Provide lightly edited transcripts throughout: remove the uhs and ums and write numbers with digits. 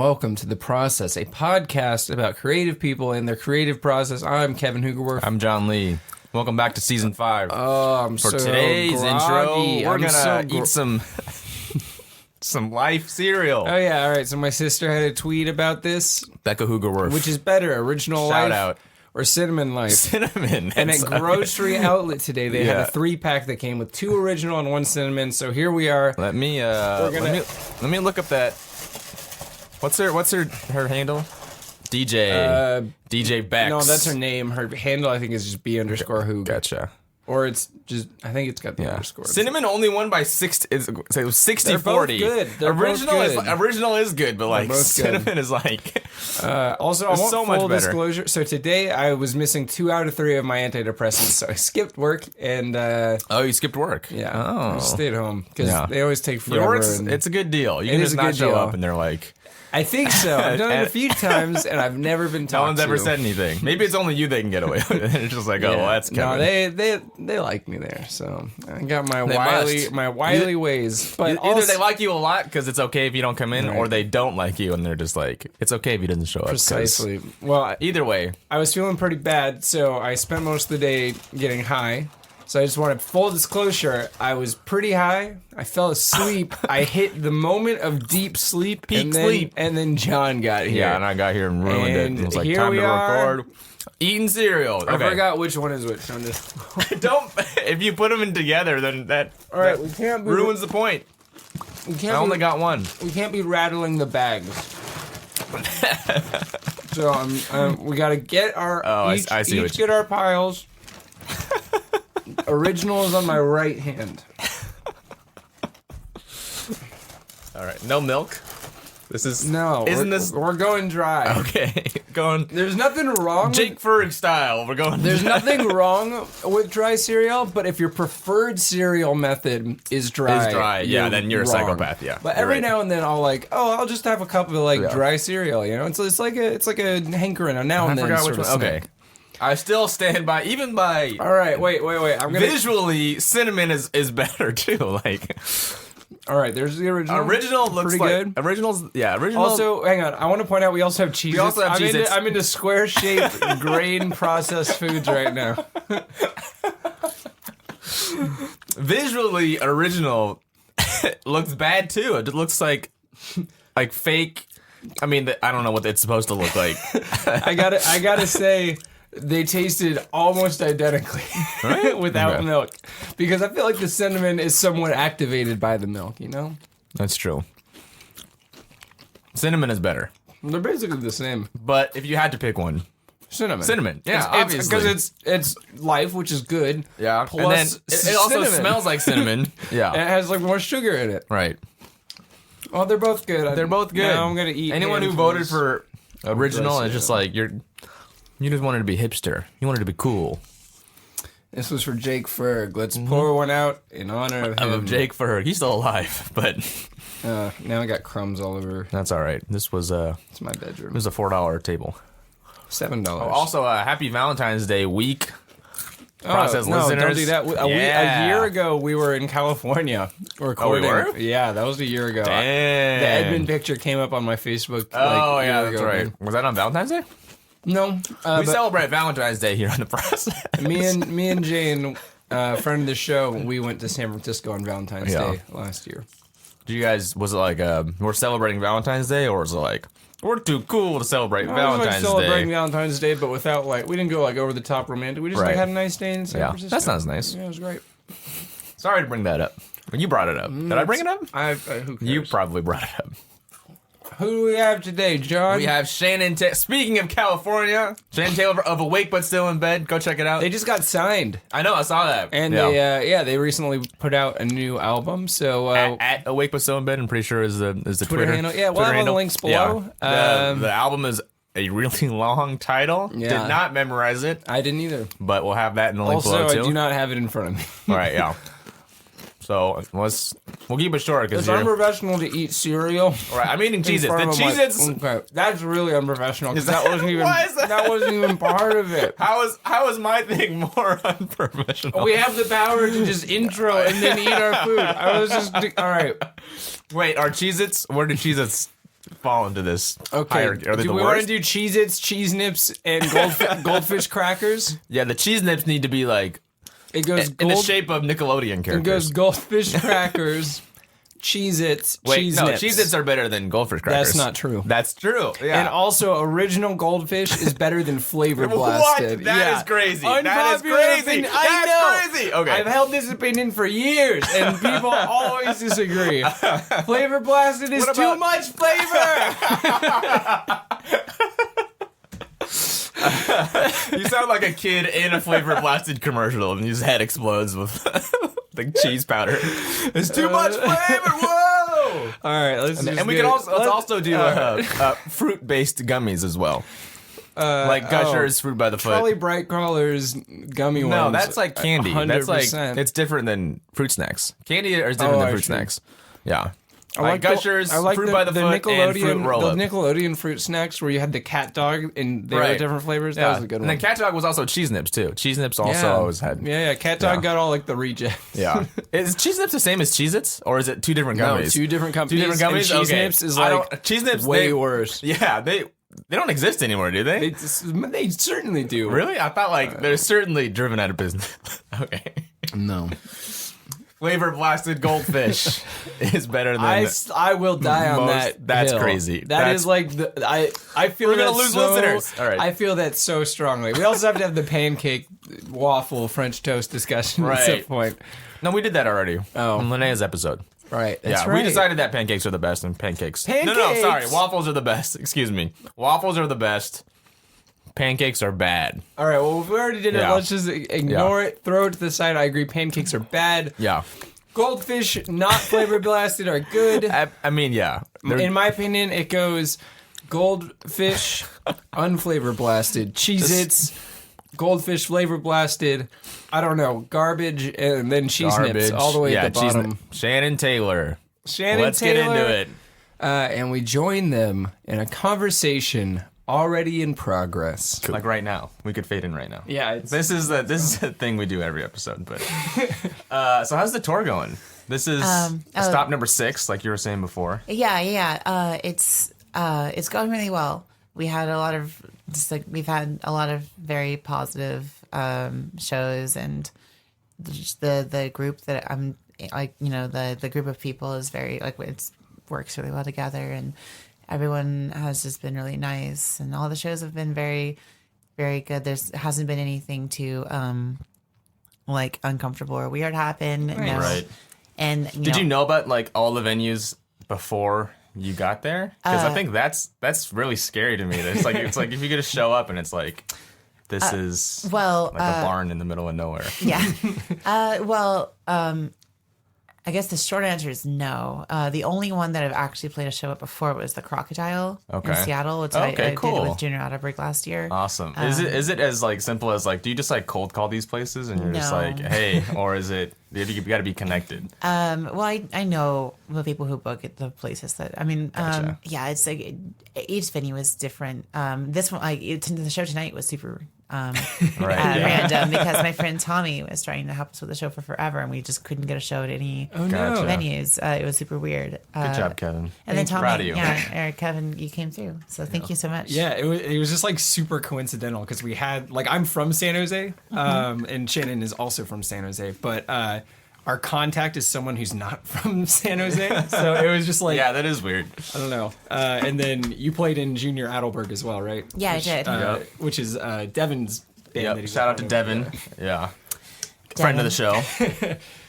welcome to The Process, a podcast about creative people and their creative process. I'm Kevin Hoogerwerf. I'm John Lee. Welcome back to Season 5. Oh, I'm For so today's groggy. intro, we're going to eat some Life cereal. Oh, yeah, all right. So my sister had a tweet about this. Becca Hoogerwerf. Which is better, Original Shout Life out. or Cinnamon Life? Cinnamon. And at Grocery Outlet today, they had a 3-pack that came with 2 original and 1 cinnamon. So here we are. Let me look up that. What's her handle? DJ Bex. No, that's her name. Her handle, I think, is just B_Hoog. Gotcha. Or it's just, I think it's got the underscore. Cinnamon only won by 60. It was 60-40. They're both good. Original is good, but like cinnamon is like. Also, I want so full much better. disclosure. So today I was missing 2 out of 3 of my antidepressants, so I skipped work and. Oh, you skipped work. Yeah. Oh. I stayed home because they always take forever. Your work's, it's a good deal. You can just not show up, and they're like. I think so. I've done it a few times, and I've never been talked to. No one's ever said anything. Maybe it's only you they can get away with it. It's just like, oh, well, that's Kevin. No, they like me there, so I got my wily ways. But either they like you a lot because it's okay if you don't come in, or they don't like you and they're just like, it's okay if he doesn't show up. Precisely. Well, either way, I was feeling pretty bad, so I spent most of the day getting high. So I just wanted full disclosure. I was pretty high. I fell asleep. I hit the moment of deep sleep. Peak sleep. And then John got here. Yeah, and I got here and ruined it. It was like, time to record. Eating cereal. I forgot which one is which. Don't. If you put them in together, then that, all right, we can't be, ruins the point. I only got one. We can't be rattling the bags. So we got to get our each get our piles. Original is on my right hand. All right, no milk. This is We're going dry. Okay, going. There's nothing wrong. Jake Ferg style. We're going. There's nothing wrong with dry cereal, but if your preferred cereal method is dry, then you're a psychopath. Yeah, but every now and then I'll just have a cup of dry cereal. You know, it's like a hankering. A now and then. I forgot which one. Okay. I still stand by, even by. All right, wait. Visually, cinnamon is better too. Like, all right, there's the original. Original looks pretty like good. Original. Also, hang on. I want to point out we also have cheese. We also have Cheez-Its. I'm into square-shaped grain processed foods right now. Visually, original looks bad too. It looks like fake. I mean, I don't know what it's supposed to look like. I gotta say. They tasted almost identically without milk. Because I feel like the cinnamon is somewhat activated by the milk, you know? That's true. Cinnamon is better. They're basically the same. But if you had to pick one. Cinnamon. Yeah, obviously. Because it's life, which is good. Yeah. Plus, and then it also smells like cinnamon. Yeah. And it has more sugar in it. Right. Well, they're both good. They're both good. Now I'm going to eat anyone who voted for original is just like, you just wanted to be hipster. You wanted to be cool. This was for Jake Ferg. Let's pour one out in honor of him. Of Jake Ferg. He's still alive, but... now I got crumbs all over. That's all right. This was it's my bedroom. It was a $4 table. $7. Oh, also, happy Valentine's Day week. Process listeners. Don't do that. A year ago, we were in California recording. Oh, we were? Yeah, that was a year ago. Damn. The Edmund picture came up on my Facebook. That's right. Man. Was that on Valentine's Day? No, we celebrate Valentine's Day here on the Process. Me and Jane, friend of the show, we went to San Francisco on Valentine's Day last year. Do you guys? Was it like we're celebrating Valentine's Day, or was it like we're too cool to celebrate Valentine's Day? Celebrating Valentine's Day, but without we didn't go over the top romantic. We just had a nice day in San Francisco. That sounds nice. Yeah, it was great. Sorry to bring that up. You brought it up. Did I bring it up? Who cares? You probably brought it up. Who do we have today, John? We have Shannon Taylor. Speaking of California, Shannon Taylor of Awake But Still in Bed. Go check it out. They just got signed. I know, I saw that. And they recently put out a new album. So at Awake But Still in Bed, I'm pretty sure is the Twitter handle. Yeah, we'll have all the links below. Yeah. The album is a really long title. Yeah. Did not memorize it. I didn't either. But we'll have that in the link below too. Also, I do not have it in front of me. All right, yeah. So we'll keep it short because it's unprofessional to eat cereal. All right, I'm eating Cheez-Its. The Cheez-Its. Okay, that's really unprofessional because that wasn't even that wasn't even part of it. How is my thing more unprofessional? We have the power to just intro and then eat our food. I was just all right. Wait, are Cheez-Its? Where did Cheez-Its fall into this Okay. hierarchy? Are they Do the we want to worst? do Cheez-Its, Cheese Nips, and goldfish crackers? Yeah, the cheese nips need to be like It goes in the shape of Nickelodeon characters. It goes goldfish crackers, Cheez-Its, Wait, Cheese no, Nips. Cheez-Its are better than goldfish crackers. That's not true. That's true. Yeah. And also, original goldfish is better than Flavor Blasted. What? That is crazy. That is Unpopular crazy. opinion. That's I know. crazy. Okay. I've held this opinion for years, and people always disagree. Flavor Blasted is What too about- much flavor. You sound like a kid in a Flavor Blasted commercial, and his head explodes with the cheese powder. There's too much flavor. Whoa! All right, let's And we can also let's also do fruit-based gummies as well, like Gushers, Fruit by the Foot. Charlie Bright Crawlers gummy ones. No, that's like candy. That's like 100%. it's different than fruit snacks. Candy is different than fruit actually. snacks. Yeah. I Like Gushers, Fruit by the Foot, and Fruit Roll-Up. The Nickelodeon fruit snacks where you had the cat dog and they were Right. different flavors. That was a good and one. then Cat Dog was also Cheese Nips too. Cheese Nips also always had. Yeah, cat dog Yeah. got all like the rejects. Yeah. Is Cheese Nips the same as Cheez-Its, or is it two different No, gummies? two different companies. Two different gummies. And Cheese Okay. Nips is I like don't- Cheese Nips way they- worse. Yeah, they don't exist anymore, do they? They certainly do. Really? I thought like they're certainly driven out of business. Okay. No. Flavor Blasted Goldfish is better than. I will die on most- that. that's hill. crazy. That That's- is like I feel We're gonna that lose so, listeners. All right. I feel that so strongly. We also have to have the pancake waffle French toast discussion at some Right. point. No, we did that already. Oh. In Linnea's episode. Right. That's Yeah, right. we decided that pancakes are the best and pancakes. No, Pancakes? sorry. Waffles are the best. Excuse me. Waffles are the best. Pancakes are bad. All right. Well, if we already did it, Yeah. let's just ignore it. Throw it to the side. I agree. Pancakes are bad. Yeah. Goldfish, not flavor blasted, are good. I mean, yeah. They're- In my opinion, it goes goldfish, unflavor blasted, Cheez-Its, goldfish flavor blasted, I don't know, garbage, and then cheese nips all the way at the cheese bottom. nip. Shannon Taylor. Shannon Let's Taylor, get into it. and we join them in a conversation already in progress. Like right now. We could fade in right now. Yeah, it's, This is the thing we do every episode. But so how's the tour going? This is stop number 6, like you were saying before. Yeah. It's going really well. We've had a lot of very positive shows, and just the group that I'm like, the group of people is very like it works really well together, and everyone has just been really nice, and all the shows have been very, very good. Hasn't been anything too like uncomfortable or weird happen. No. Right. And Did you know about like all the venues before you got there? Because I think that's really scary to me. It's like if you just show up and it's like this is like a barn in the middle of nowhere. Yeah. I guess the short answer is no. The only one that I've actually played a show at before was the Crocodile in Seattle, which I did cool. with Junior Atterberg last year. Awesome. Is it as like simple as like do you just like cold call these places and you're just No. like hey, or is it you got to be connected? Well, I know the people who book at the places that Gotcha. yeah, it's like each venue is different. This one, the show tonight was super random because my friend Tommy was trying to help us with the show for forever, and we just couldn't get a show at any no. Gotcha. venues. It was super weird. Good job, Kevin. And then Proud of Tommy, you. Kevin, you came through, so thank you so much. yeah, it was just like super coincidental because we had like I'm from San Jose, and Shannon is also from San Jose, but our contact is someone who's not from San Jose, so it was just like Yeah, that is weird. I don't know. And then you played in Junior Adelberg as well, right? Yeah, I did. Which is Devin's band. That he was Shout out to playing Devin. Yeah. Friend of the show.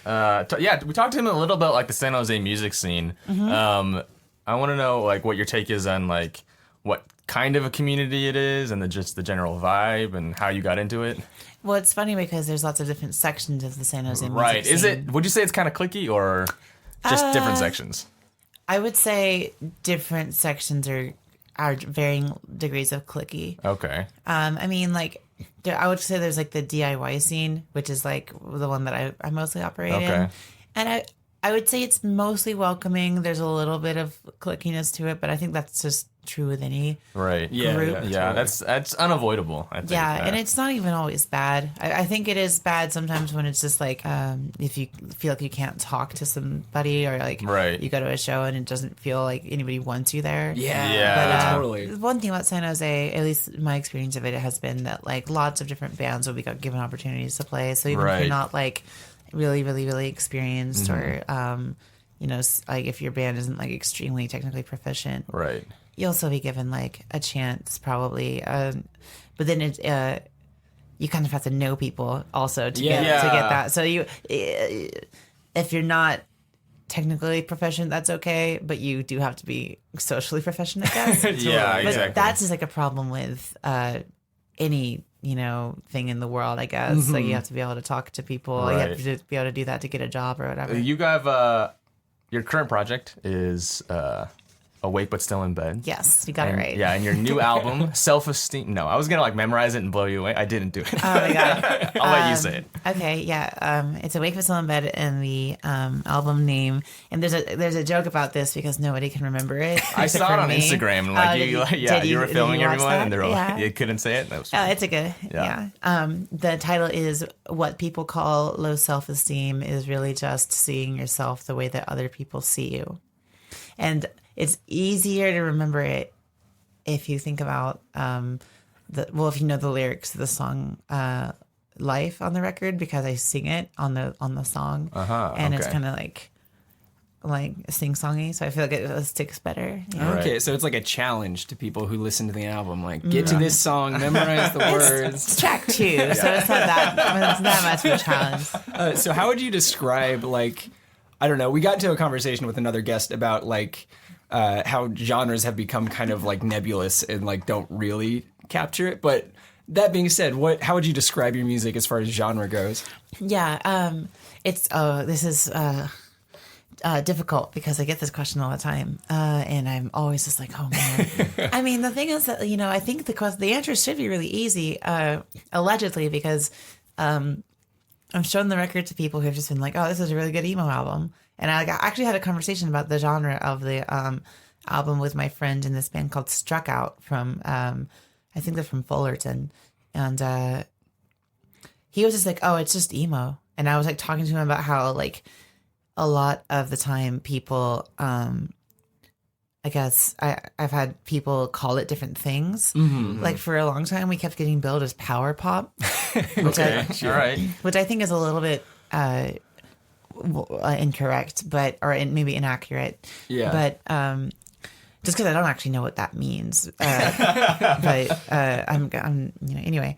We talked to him a little bit like the San Jose music scene. I want to know like what your take is on like what kind of a community it is and just the general vibe and how you got into it. Well, it's funny because there's lots of different sections of the San Jose music Right. Is scene. it? Would you say it's kind of cliquey or just different sections? I would say different sections are varying degrees of cliquey. Okay. I mean, like, I would say there's like the DIY scene, which is like the one that I mostly operate in. Okay. And I would say it's mostly welcoming. There's a little bit of clickiness to it, but I think that's just true with any Right. group. Yeah, that's unavoidable, I think. Yeah, and it's not even always bad. I think it is bad sometimes when it's just like if you feel like you can't talk to somebody, or like Right. you go to a show and it doesn't feel like anybody wants you there. Yeah. Totally. One thing about San Jose, at least my experience of it, has been that like lots of different bands will be given opportunities to play. So even if Right. you're not like really, really, really experienced, or like if your band isn't like extremely technically proficient, Right. you'll still be given like a chance probably. But then you kind of have to know people also to get that. So if you're not technically proficient, that's okay, but you do have to be socially proficient, I guess. Yeah, But exactly. that's just like a problem with any thing in the world, I guess. Like you have to be able to talk to people. Right. You have to be able to do that to get a job or whatever. You have your current project is Awake But Still in Bed. Yes, you got it And, right. Yeah, and your new album, Self-Esteem. No, I was gonna like memorize it and blow you away. I didn't do it. Oh my god. I'll let you say it. Okay, yeah. It's Awake but Still in Bed in the album name, and there's a joke about this because nobody can remember it. I except saw for it on me. Instagram. And like you were did filming you watch everyone, that? and they're like, Yeah. you couldn't say it. That was Oh, funny. it's a good, yeah. The title is What People Call Low Self-Esteem is Really Just Seeing Yourself the Way That Other People See You. And it's easier to remember it if you think about, if you know the lyrics to the song Life on the record, because I sing it on the song. And it's okay. kind of like sing-songy, so I feel like it sticks better. Yeah. Right. Okay, so it's like a challenge to people who listen to the album. Like, get to this song, memorize the words. It's track 2, so it's not that much of a challenge. So how would you describe, like, I don't know, we got into a conversation with another guest about, like, how genres have become kind of, like, nebulous and, like, don't really capture it. But that being said, how would you describe your music as far as genre goes? Yeah, this is difficult because I get this question all the time, and I'm always just like, oh man. I mean, the thing is that I think the answer should be really easy, allegedly, because I've shown the record to people who have just been like, oh, this is a really good emo album. And I actually had a conversation about the genre of the album with my friend in this band called Struck Out from, I think they're from Fullerton. And he was just like, oh, it's just emo. And I was like talking to him about how like a lot of the time people, I guess I've had people call it different things. Mm-hmm. Like for a long time, we kept getting billed as power pop, which All right. which I think is a little bit incorrect, or maybe inaccurate. Yeah. But just because I don't actually know what that means, but I'm anyway.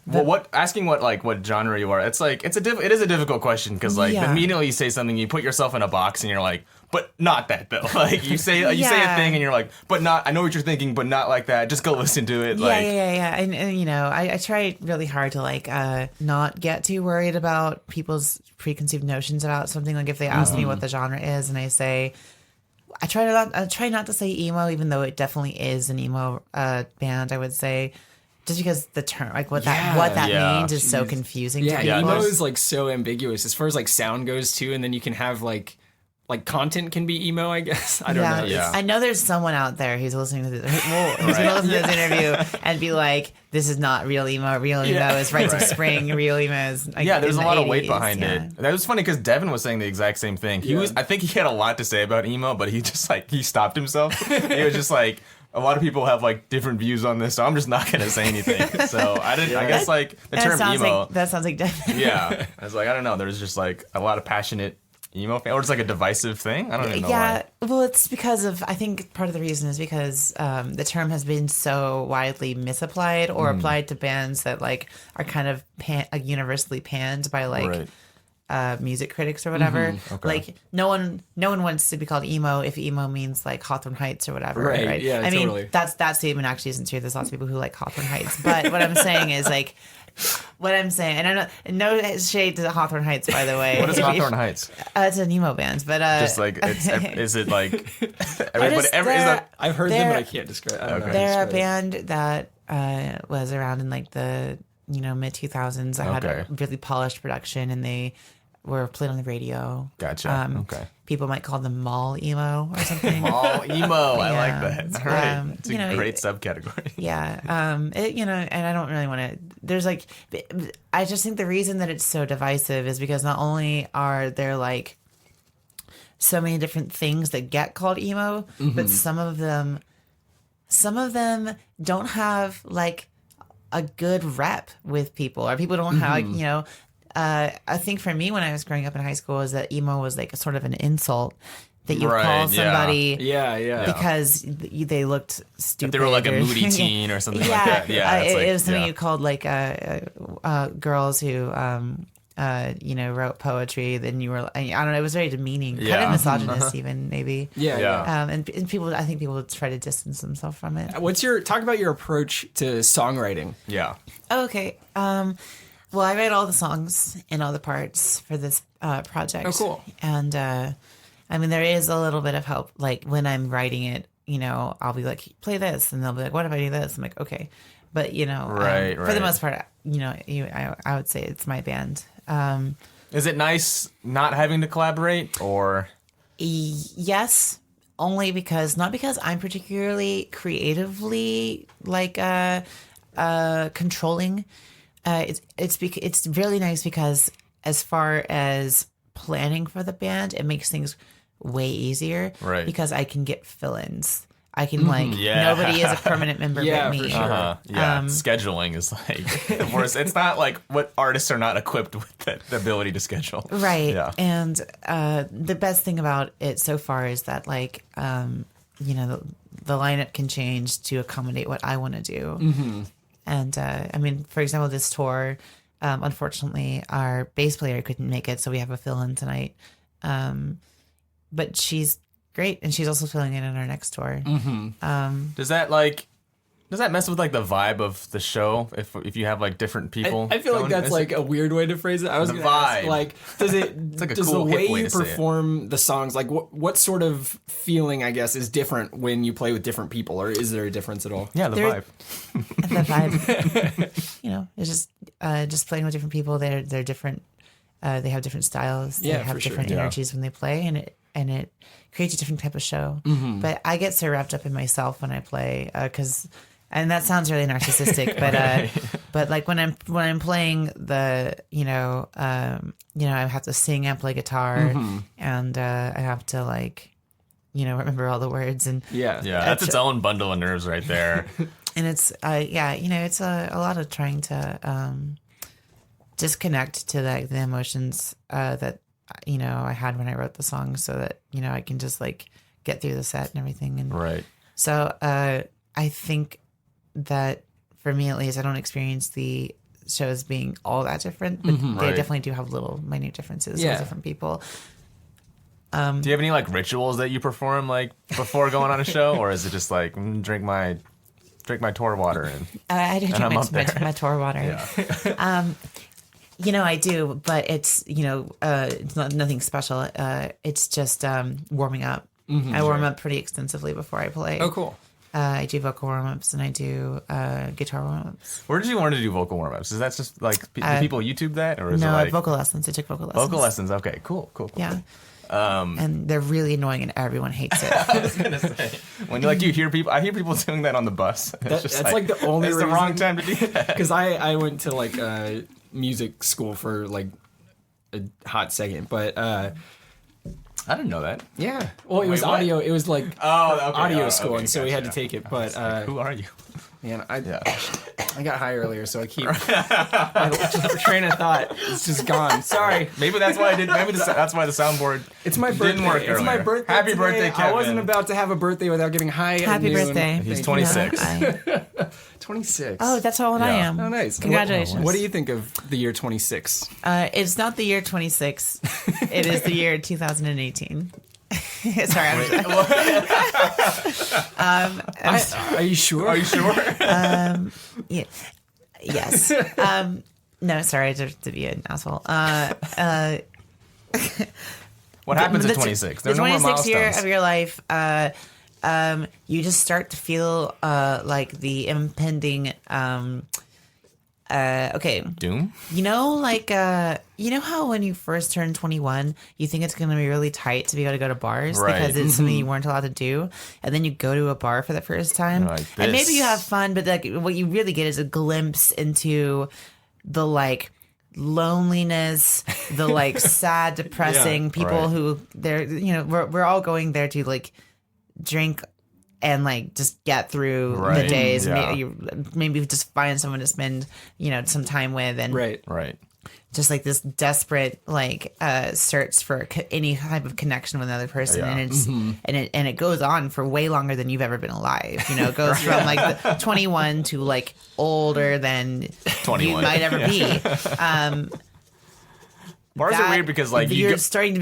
Well, asking what genre you are, it is a difficult question because Yeah. immediately you say something, you put yourself in a box, and you're like, but not that though. Like you say a thing, and you're like, but not. I know what you're thinking, but not like that. Just go listen to it. Yeah. And I try really hard to not get too worried about people's preconceived notions about something. Like if they ask me what the genre is, and I say, I try not to say emo, even though it definitely is an emo band. I would say. Just because the term, like what that means, is so confusing to people. Emo is like so ambiguous as far as like sound goes too, and then you can have like content can be emo, I guess. I don't know. Yeah. I know there's someone out there who's listening to this, who's gonna listen to this interview and be like, "This is not real emo. Real emo is Rites of Spring. Real emo is like, there's a lot of weight 80s." behind it. That was funny because Devin was saying the exact same thing. I think he had a lot to say about emo, but he just he stopped himself. He was just like, a lot of people have like different views on this, so I'm just not gonna say anything. So I didn't. I guess like the term emo. That sounds like Devin. Yeah, I was like, I don't know. There's just like a lot of passionate emo fan, or it's like a divisive thing. I don't even know why. Well, it's because of, I think part of the reason is because the term has been so widely misapplied or applied to bands that like are kind of universally panned by like music critics or whatever. Okay. Like no one wants to be called emo if emo means like Hawthorne Heights or whatever. Right. Yeah, I totally. mean, that statement actually isn't true. There's lots of people who like Hawthorne Heights. But what I'm saying is like, and I know, no shade to Hawthorne Heights, by the way. What is Hawthorne Heights? It's an emo band, but Just like is it like? Is that? I've heard them, but I can't describe. I don't know how to They're a describe band that was around in like the mid 2000s. That had a really polished production, and they were played on the radio. Gotcha. Okay. People might call them mall emo or something. Mall emo. I like Yeah. that. All right. It's a you know, great subcategory. Yeah. And I don't really want to, there's like, I just think the reason that it's so divisive is because not only are there like so many different things that get called emo, but some of them don't have like a good rep with people, or people don't have like, you know, I think for me when I was growing up in high school is that emo was like a sort of an insult that you Right, call yeah. somebody Yeah. because they looked stupid. If they were like a or- moody teen or something yeah, like that. Yeah. it's like, it was something yeah. you called like girls who you know, wrote poetry. Then you were, I don't know, it was very demeaning, kind Yeah. of misogynist even maybe. Yeah. Yeah. And people, I think people would try to distance themselves from it. Talk about your approach to songwriting? Yeah. Oh, okay. Well, I write all the songs and all the parts for this project. Oh, cool. And I mean, there is a little bit of help. Like when I'm writing it, you know, I'll be like, play this, and they'll be like, what if I do this? I'm like, okay. But you know, Right, for the right. most part, you know, I would say it's my band. Is it nice not having to collaborate, or? Yes, only because not because I'm particularly creatively like controlling. It's really nice because as far as planning for the band, it makes things way easier. Right. Because I can get fill-ins. I can like Yeah. nobody is a permanent member Yeah, but me. for sure. Yeah. Scheduling is like, of course, it's not like what artists are not equipped with the ability to schedule. Right. Yeah. And the best thing about it so far is that like you know, the lineup can change to accommodate what I want to do. Mm-hmm. And I mean, for example, this tour, unfortunately, our bass player couldn't make it, so we have a fill-in tonight. But she's great, and she's also filling in on our next tour. Mm-hmm. Does that mess with like the vibe of the show if you have like different people? I feel like going? that's Is like it- a weird way to phrase it. I was The going to ask, vibe. like, does like a does cool, the hip way way you to say it. perform the songs, like, what sort of feeling, I guess, is different when you play with different people, or is there a difference at all? yeah, the There- vibe. The vibe, you know, it's just playing with different people. They're different. They have different styles. They Yeah, have for sure. different Yeah. energies when they play, and it creates a different type of show. Mm-hmm. But I get so wrapped up in myself when I play because, and that sounds really narcissistic, but like when I'm playing I have to sing and play guitar, Mm-hmm. and I have to like, you know, remember all the words and Yeah. Yeah, that's its own bundle of nerves right there. and it's you know, it's a lot of trying to just connect to like the emotions that you know I had when I wrote the song, so that you know I can just like get through the set and everything. And Right. so I think that for me at least, I don't experience the shows being all that different, but they Right. definitely do have little minute differences Yeah. with different people. Do you have any like rituals that you perform like before going on a show, or is it just like drink my tour water and I do I'm drink up there. my tour water. You know, I do, but it's, you know, it's not nothing special. It's just warming up. I warm up pretty extensively before I play. Oh, cool. I do vocal warm-ups and I do guitar warm-ups. where did you learn to do vocal warm-ups? Is that just like do people YouTube that, or is No, it like vocal lessons. I took vocal lessons. vocal lessons? Okay, cool. Yeah. And they're really annoying and everyone hates it. I was gonna say, when you like you hear people, I hear people doing that on the bus. That's like the only it's the wrong reason- time to do that. Because I went to like music school for like a hot second, but I didn't know that. yeah. Well, it was what? audio. It was like Oh, okay. audio Oh, school, okay, and so we had to gotcha. take it. But Who are you? man, I Yeah. got high earlier, so I keep my train of thought. It's just gone. Sorry. Maybe that's why I did. Maybe that's why the soundboard. It's my birthday. Didn't work It's my earlier. birthday. Happy today. birthday, I wasn't Kevin. about to have a birthday without getting high. at Happy noon. birthday. He's Thank you. 26. 26. Oh, that's how old I Yeah. am. Oh, nice. Congratulations. What do you think of the year 26? It's not the year 26. It is the year 2018. Sorry, Are you sure? Are you sure? yeah, yes. No, sorry to be an asshole. What happens the at 26? The There are no more 26th year milestones. of your life, you just start to feel like the impending Okay. Doom? You know how when you first turn 21, you think it's going to be really tight to be able to go to bars Right. because it's something you weren't allowed to do, and then you go to a bar for the first time, You're like, and maybe this- you have fun, but like what you really get is a glimpse into the like loneliness, the like sad, depressing Yeah, people right. who we're all going there to like drink and like just get through the Right, days. yeah. Maybe just find someone to spend some time with, and Right. Right. just like this desperate like search for any type of connection with another person, Yeah. and it's and it goes on for way longer than you've ever been alive. It goes from like the 21 to like older than 21. you might ever be. Bars are weird because like you start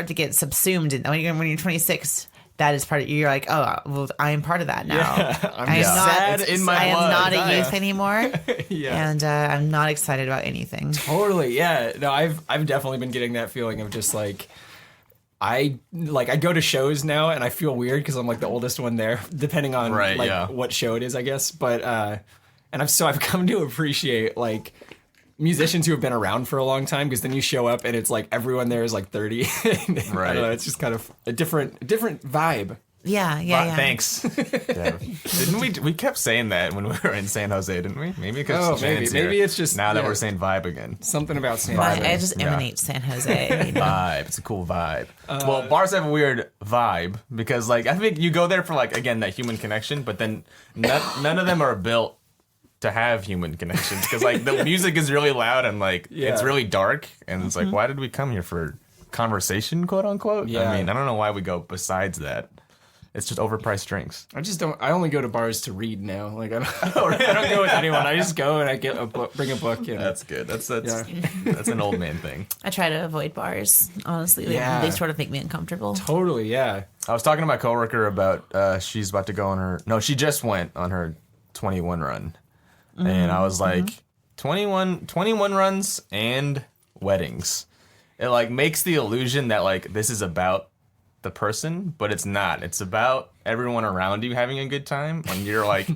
to get subsumed in when you're 26. That is part of you're like, oh well, I am part of that now. Yeah, I'm I am sad not in my I am blood. not a Yeah. youth anymore. Yeah. And I'm not excited about anything. Totally, yeah. No, I've definitely been getting that feeling of just like I go to shows now and I feel weird because I'm like the oldest one there, depending on Right, like yeah. what show it is, I guess. But and I've come to appreciate like musicians who have been around for a long time, because then you show up and it's like everyone there is like 30. I don't know, it's just kind of a different vibe. Yeah. Thanks. Yeah. Didn't we kept saying that when we were in San Jose, didn't we? Maybe because maybe it's just now that yeah. we're saying vibe again. Something about San But Jose. I just Yeah. emanate San Jose. Vibe. It's a cool vibe. Well, bars have a weird vibe because like I think you go there for like again that human connection, but then none of them are built to have human connections because like the music is really loud and like it's really dark, and it's like why did we come here for conversation, quote unquote? Yeah. I mean, I don't know why we go besides that. It's just overpriced drinks. I only go to bars to read now. Like I don't go with anyone. I just go and I get a book, bring a book. And That's good. That's Yeah. that's an old man thing. I try to avoid bars. Honestly, Yeah. they sort of make me uncomfortable. totally, yeah. I was talking to my coworker about she's about to go on her she just went on her 21 run. And I was like 21 runs and weddings. It like makes the illusion that like this is about the person, but it's not. It's about everyone around you having a good time, and you're like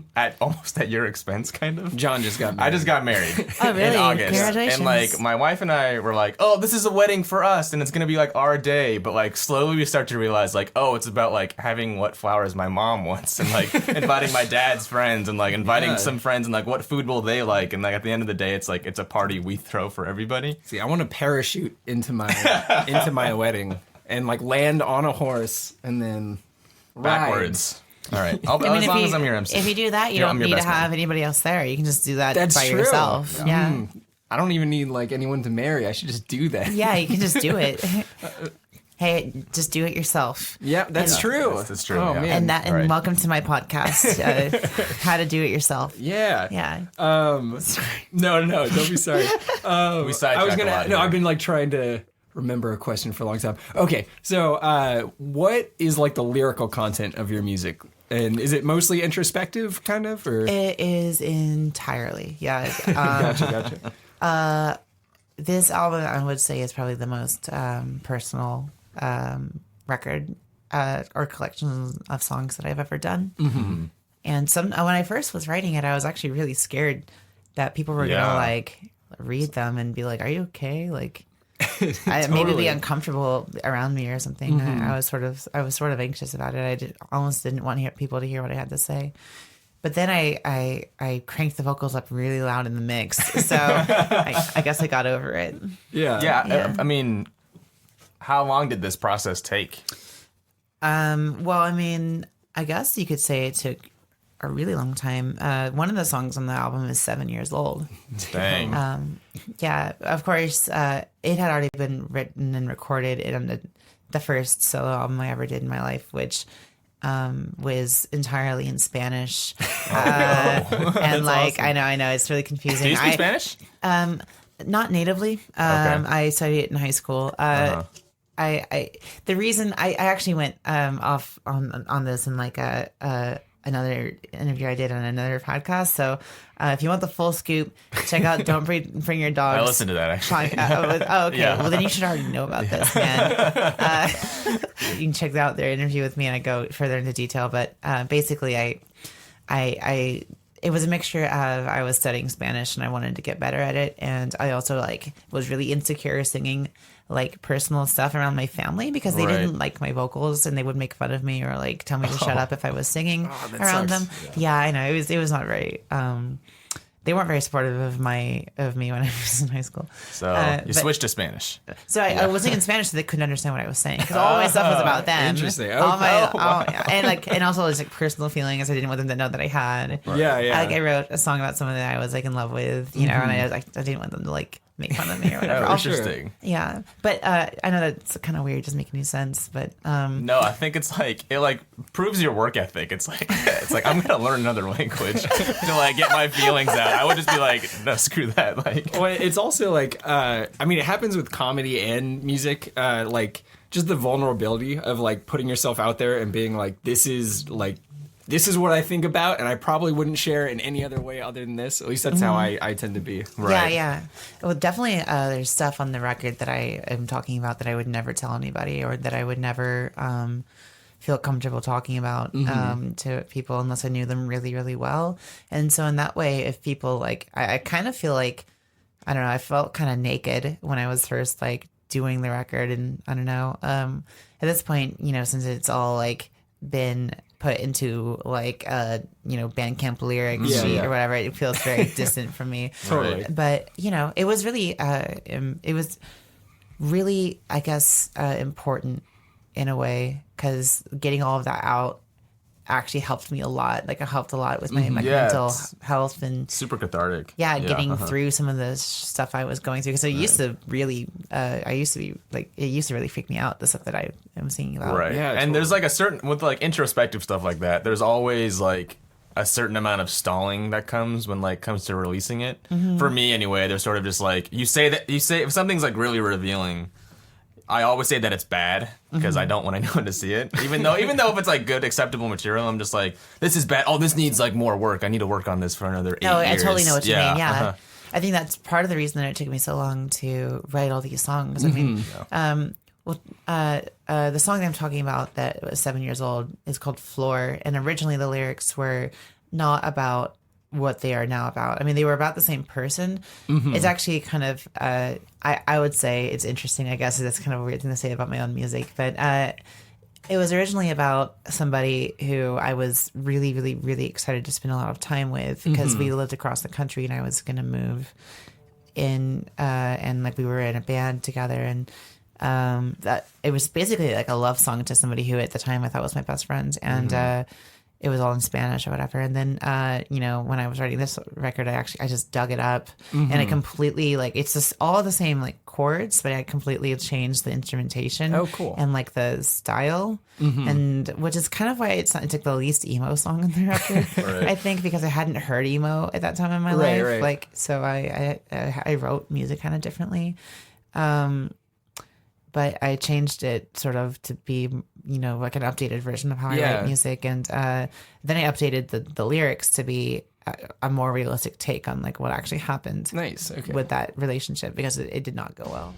almost at your expense, kind of. John just got married. I just got married Oh, really? in August, Congratulations. and like my wife and I were like, "Oh, this is a wedding for us, and it's gonna be like our day." But like slowly we start to realize, like, oh, it's about like having what flowers my mom wants, and like inviting my dad's friends, and like inviting Yeah. some friends, and like what food will they like, and like at the end of the day, it's like it's a party we throw for everybody. See, I want to parachute into my wedding and like land on a horse and then Backwards. All right. As long as I'm your MC. If you do that, you Yeah, don't I'm your need to best man. have anybody else there. You can just do that That's by true. yourself. Yeah. I don't even need like anyone to marry. I should just do that. Yeah, you can just do it. Hey, just do it yourself. Yeah, that's true. That's true, Oh yeah. man. And Right. welcome to my podcast, how to do it yourself. Yeah. Yeah. No, don't be sorry. We sidetrack a lot here. I've been like trying to remember a question for a long time. Okay, so what is like the lyrical content of your music? And is it mostly introspective kind of, or? It is entirely. Yeah. Gotcha. This album, I would say, is probably the most personal record or collection of songs that I've ever done. Mm-hmm. And when I first was writing it, I was actually really scared that people were Yeah. gonna like read them and be like, "Are you okay?" Like, maybe Totally. be uncomfortable around me or something. I was sort of anxious about it. Almost didn't want people to hear what I had to say. But then I cranked the vocals up really loud in the mix, so I guess I got over it. Yeah. Yeah. I mean, how long did this process take? Well, I mean, I guess you could say it took a really long time. One of the songs on the album is 7 years old. Dang. Yeah, of course, it had already been written and recorded in the first solo album I ever did in my life, which was entirely in Spanish. And like, awesome. I know, it's really confusing. Do you speak Spanish? Not natively. I studied it in high school. The reason I actually went off on this in like another interview I did on another podcast. So if you want the full scoop, check out "Don't Bring Your Dogs." I listened to that actually. Oh, okay. Yeah. Well, then you should already know about this, man. You can check out their interview with me, and I go further into detail. But basically, I it was a mixture of I was studying Spanish and I wanted to get better at it, and I also like was really insecure singing like personal stuff around my family because they didn't like my vocals and they would make fun of me or like tell me to shut up if I was singing around them. Yeah, I know it was not very. They weren't very supportive of me when I was in high school. So you switched to Spanish. So I was singing Spanish so they couldn't understand what I was saying because all my stuff was about them. Interesting. And also it's like personal feelings I didn't want them to know that I had. Yeah. I wrote a song about someone that I was like in love with, you know, and I didn't want them to like make fun of me or whatever. Interesting. Yeah, but I know that's kind of weird. It doesn't make any sense, but no, I think it's like it like proves your work ethic. It's like I'm gonna learn another language to like get my feelings out. I would just be like, no, screw that. Like, well, it's also like I mean, it happens with comedy and music. Like just the vulnerability of like putting yourself out there and being like, this is what I think about, and I probably wouldn't share in any other way other than this. At least that's how I tend to be. right. Yeah. Well, definitely there's stuff on the record that I am talking about that I would never tell anybody or that I would never feel comfortable talking about to people unless I knew them really, really well. And so in that way, if people like, I kind of feel like, I don't know, I felt kind of naked when I was first like doing the record. And I don't know, at this point, you know, since it's all like been put into like Bandcamp lyrics sheet or whatever, it feels very distant from me. Totally. But you know, it was really I guess important in a way because getting all of that out actually helped me a lot. Like it helped a lot with my mental health and super cathartic. Getting through some of the stuff I was going through because it used to really freak me out, the stuff that I am singing about. Right. Yeah, and there's like a certain with like introspective stuff like that. There's always like a certain amount of stalling that comes when like comes to releasing it. For me anyway, there's sort of just like you say if something's like really revealing. I always say that it's bad because I don't want anyone to see it. Even though if it's like good, acceptable material, I'm just like, this is bad. Oh, this needs like more work. I need to work on this for another 8 years. I totally know what you mean. Yeah. I think that's part of the reason that it took me so long to write all these songs. I mean, the song that I'm talking about that was 7 years old is called Floor. And originally the lyrics were not about what they are now about. I mean, they were about the same person. It's actually kind of, I would say it's interesting, I guess. That's kind of a weird thing to say about my own music. But it was originally about somebody who I was really, really, really excited to spend a lot of time with because we lived across the country and I was going to move in and like we were in a band together. And that it was basically like a love song to somebody who at the time I thought was my best friend. And it was all in Spanish or whatever. And then, when I was writing this record, I just dug it up and I completely like, it's just all the same like chords, but I completely changed the instrumentation. Oh, cool. And like the style and which is kind of why it's like the least emo song on the record, I think, because I hadn't heard emo at that time in my life. Right. Like, so I wrote music kind of differently. But I changed it sort of to be, like an updated version of how I write music. And then I updated the lyrics to be a more realistic take on like what actually happened with that relationship because it did not go well.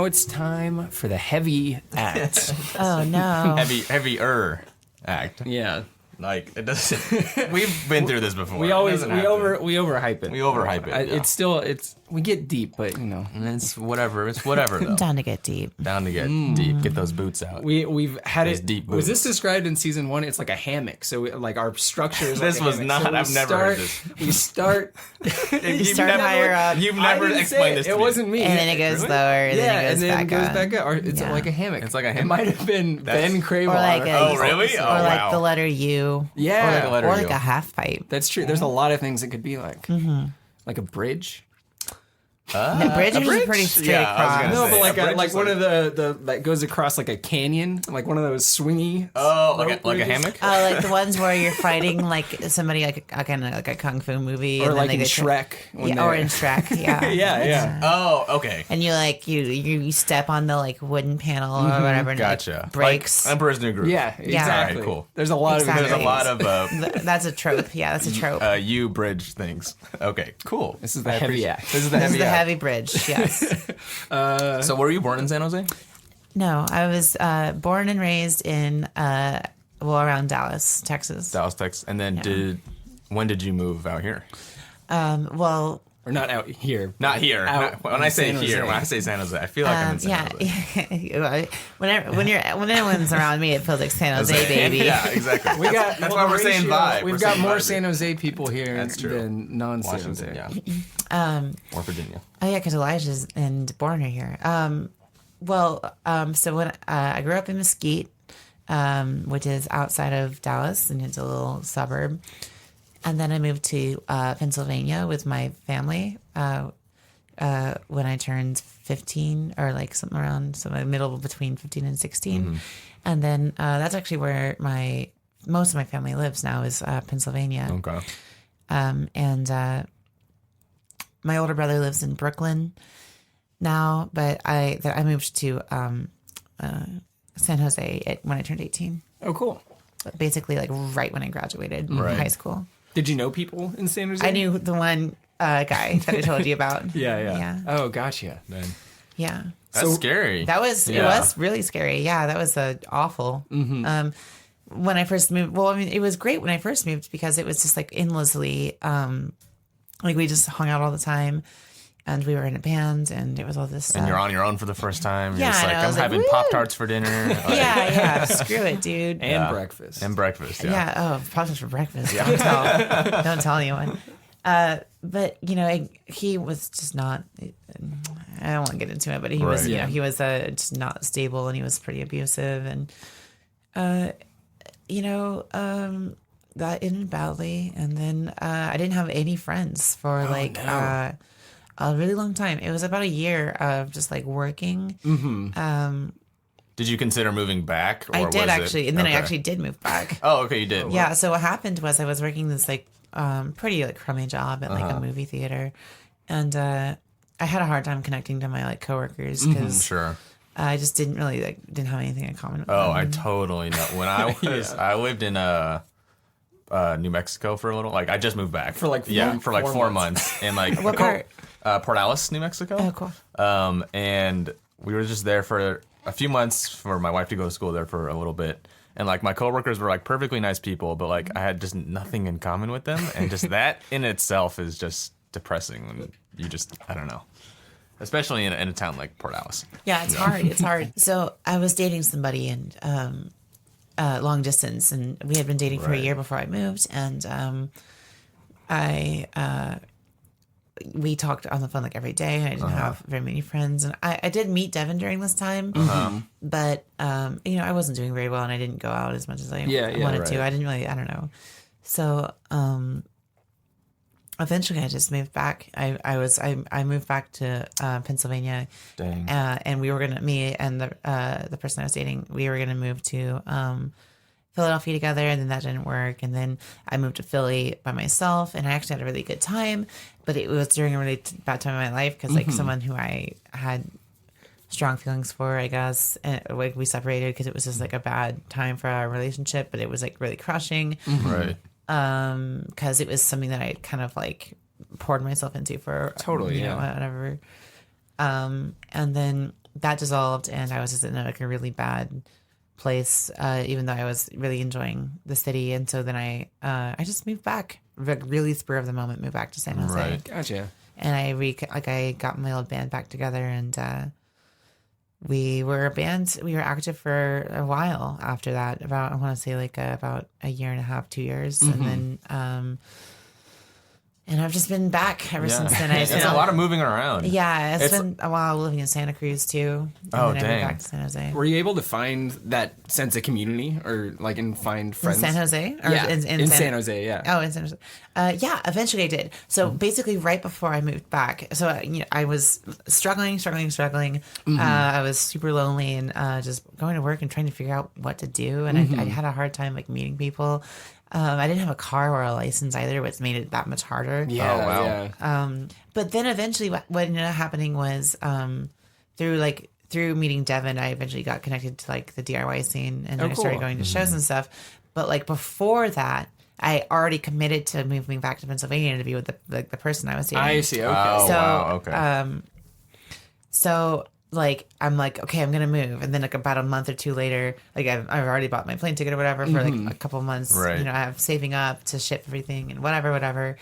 it's time for the heavy act. Oh no. Heavier act. Yeah. Like it doesn't. We've been through this before. We overhype it. We overhype it. It's still we get deep, but It's whatever. It's whatever though. Down to get deep. Down to get deep. Get those boots out. We've had Those it. deep Was this boots. described in season 1? It's like a hammock. So like our structure is. This like a was hammock. not. So we I've never heard this. We start. You start higher up. You've I never didn't say explained this. it. To It me. wasn't me. And then it goes Really? lower, and then it goes back up. Or it's Yeah. like a hammock. It's like a It hammock? might have been Ben Craval. Or like a, Oh, really? Or Oh, like wow. the letter U. Yeah. Or Like a letter or U. like a half pipe. That's true. There's a lot of things it could be like. Mm-hmm. Like a bridge. The bridge is bridge? pretty straight Yeah, I was across. gonna No, say, but a like bridge like is one like- of the that goes across like a canyon, like one of those swingy. Oh, like rope a bridges. hammock. Oh, like the ones where you're fighting like somebody like a kind of like a kung fu movie, Or and like then in they Shrek. when yeah, or they're- in Shrek, yeah, Yeah. Oh, okay. And you like you step on the like wooden panel or whatever, and Gotcha. it like, breaks. Like Emperor's New Groove. Yeah, exactly. Alright, cool. There's a lot Exactly. of There's a lot of That's a trope. Yeah, that's a trope. U bridge things. Okay, cool. This is the heavy act. This is the this is heavy the act. heavy bridge. Yes. So were you born in San Jose? No, I was born and raised in around Dallas, Texas. Dallas, Texas. And then when did you move out here? Well, Or not out here. Not here. Out When I in say San here, Jose. when I say San Jose, I feel like I'm in San Jose. yeah. when anyone's around me, it feels like San Jose, baby. Yeah, exactly. We got That's why we're saying vibe. We've We're got saying more vibe. San Jose people here That's true. than non-San Washington, Jose. yeah. Or Virginia. Oh yeah, because Elijah's and born are here. So when I grew up in Mesquite, which is outside of Dallas, and it's a little suburb, and then I moved to Pennsylvania with my family when I turned 15, or like something around middle between 15 and 16, and then that's actually where most of my family lives now is Pennsylvania. Okay. And my older brother lives in Brooklyn now, but I moved to San Jose when I turned 18. Oh, cool. Basically, like right when I graduated Right. high school. Did you know people in San Jose? I knew the one guy that I told you about. Yeah. Oh, gotcha. Man, Yeah. that's scary. That was it was really scary. Yeah, that was awful. When I first moved, well, I mean, it was great when I first moved because it was just like endlessly, like we just hung out all the time, and we were in a band, and it was all this stuff. And you're on your own for the first time. You're Yeah, just I like, know, I I'm was like, having woo! Pop-Tarts for dinner. Like, Yeah, screw it, dude. And breakfast. And breakfast, Yeah. Oh, Pop-Tarts for breakfast. Don't tell anyone. But he was just not. I don't want to get into it, but he was. Right. He was just not stable, and he was pretty abusive, and that ended badly. And then I didn't have any friends for a really long time. It was about a year of just like working. Did you consider moving back? Or I did was actually, it... and then okay. I actually did move back. Oh, okay, you did. Yeah. So what happened was I was working this like pretty like crummy job at like a movie theater, and I had a hard time connecting to my like coworkers because Sure. I just didn't really didn't have anything in common with Oh, them. I totally know. When I was, I lived in New Mexico for a little. Like I just moved back For, like, for like 4 4 months. months, and like What part? Port Alice, New Mexico. Oh, cool. And we were just there for a few months for my wife to go to school there for a little bit. And like my coworkers were like perfectly nice people, but like I had just nothing in common with them, and just that in itself is just depressing. When you just, I don't know, especially in a town like Port Alice. Yeah, it's hard. It's hard. So I was dating somebody and long distance, and we had been dating for a Right. year before I moved, and we talked on the phone like every day. I didn't have very many friends, and I did meet Devin during this time, but I wasn't doing very well, and I didn't go out as much as I wanted to. right. I didn't really. I don't know. So eventually, I just moved back. I moved back to Pennsylvania. Dang. And we were me and the person I was dating, we were gonna move to Philadelphia together, and then that didn't work. And then I moved to Philly by myself, and I actually had a really good time, but it was during a really bad time in my life because like someone who I had strong feelings for, I guess, and like we separated because it was just like a bad time for our relationship, but it was like really crushing. Right. Because it was something that I kind of like poured myself into for Totally, yeah. whatever. And then that dissolved, and I was just in like a really bad place, even though I was really enjoying the city. And so then I just moved back, really spur of the moment, moved back to San Jose. Right. Gotcha. And I got my old band back together, and we were a band. We were active for a while after that. About, I want to say like about a year and a half, 2 years, and then and I've just been back ever since then. It's a lot of moving around. Yeah, it's been a while living in Santa Cruz too. And Oh, then I moved dang. back to San Jose. Were you able to find that sense of community, or like and find friends? In San Jose? Or Yeah, in San Jose, yeah. Oh, in San Jose. Yeah, eventually I did. So basically, right before I moved back, so I was struggling. I was super lonely and just going to work and trying to figure out what to do. And I had a hard time like meeting people. I didn't have a car or a license either, which made it that much harder. Yeah, Oh, wow. yeah. But then eventually, what ended up happening was through meeting Devin, I eventually got connected to like the DIY scene, and Oh, I started cool. going to shows and stuff. But like before that, I already committed to moving back to Pennsylvania to be with the person I was dating. I see. Okay. Oh, So, wow. Okay. So like I'm like, okay, I'm gonna move, and then like about a month or two later, like I've already bought my plane ticket or whatever for like a couple months. Right. You know, I have saving up to ship everything and whatever.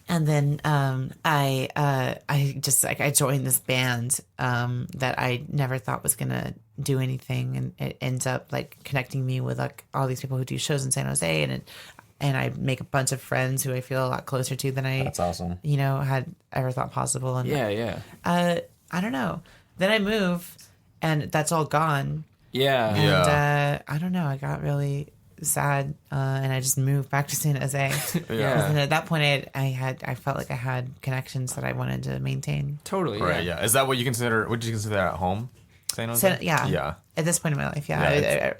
And then I just like I joined this band that I never thought was gonna do anything, and it ends up like connecting me with like all these people who do shows in San Jose, and I make a bunch of friends who I feel a lot closer to than I That's awesome. had ever thought possible. And Yeah. I don't know. Then I move, and that's all gone. Yeah. And Yeah. I don't know. I got really sad, and I just moved back to San Jose. Yeah. And at that point, I felt like I had connections that I wanted to maintain. Totally. Right. Yeah. Is that what you consider? Would you consider at home? San Jose? So yeah, Yeah. At this point in my life, Yeah, yeah.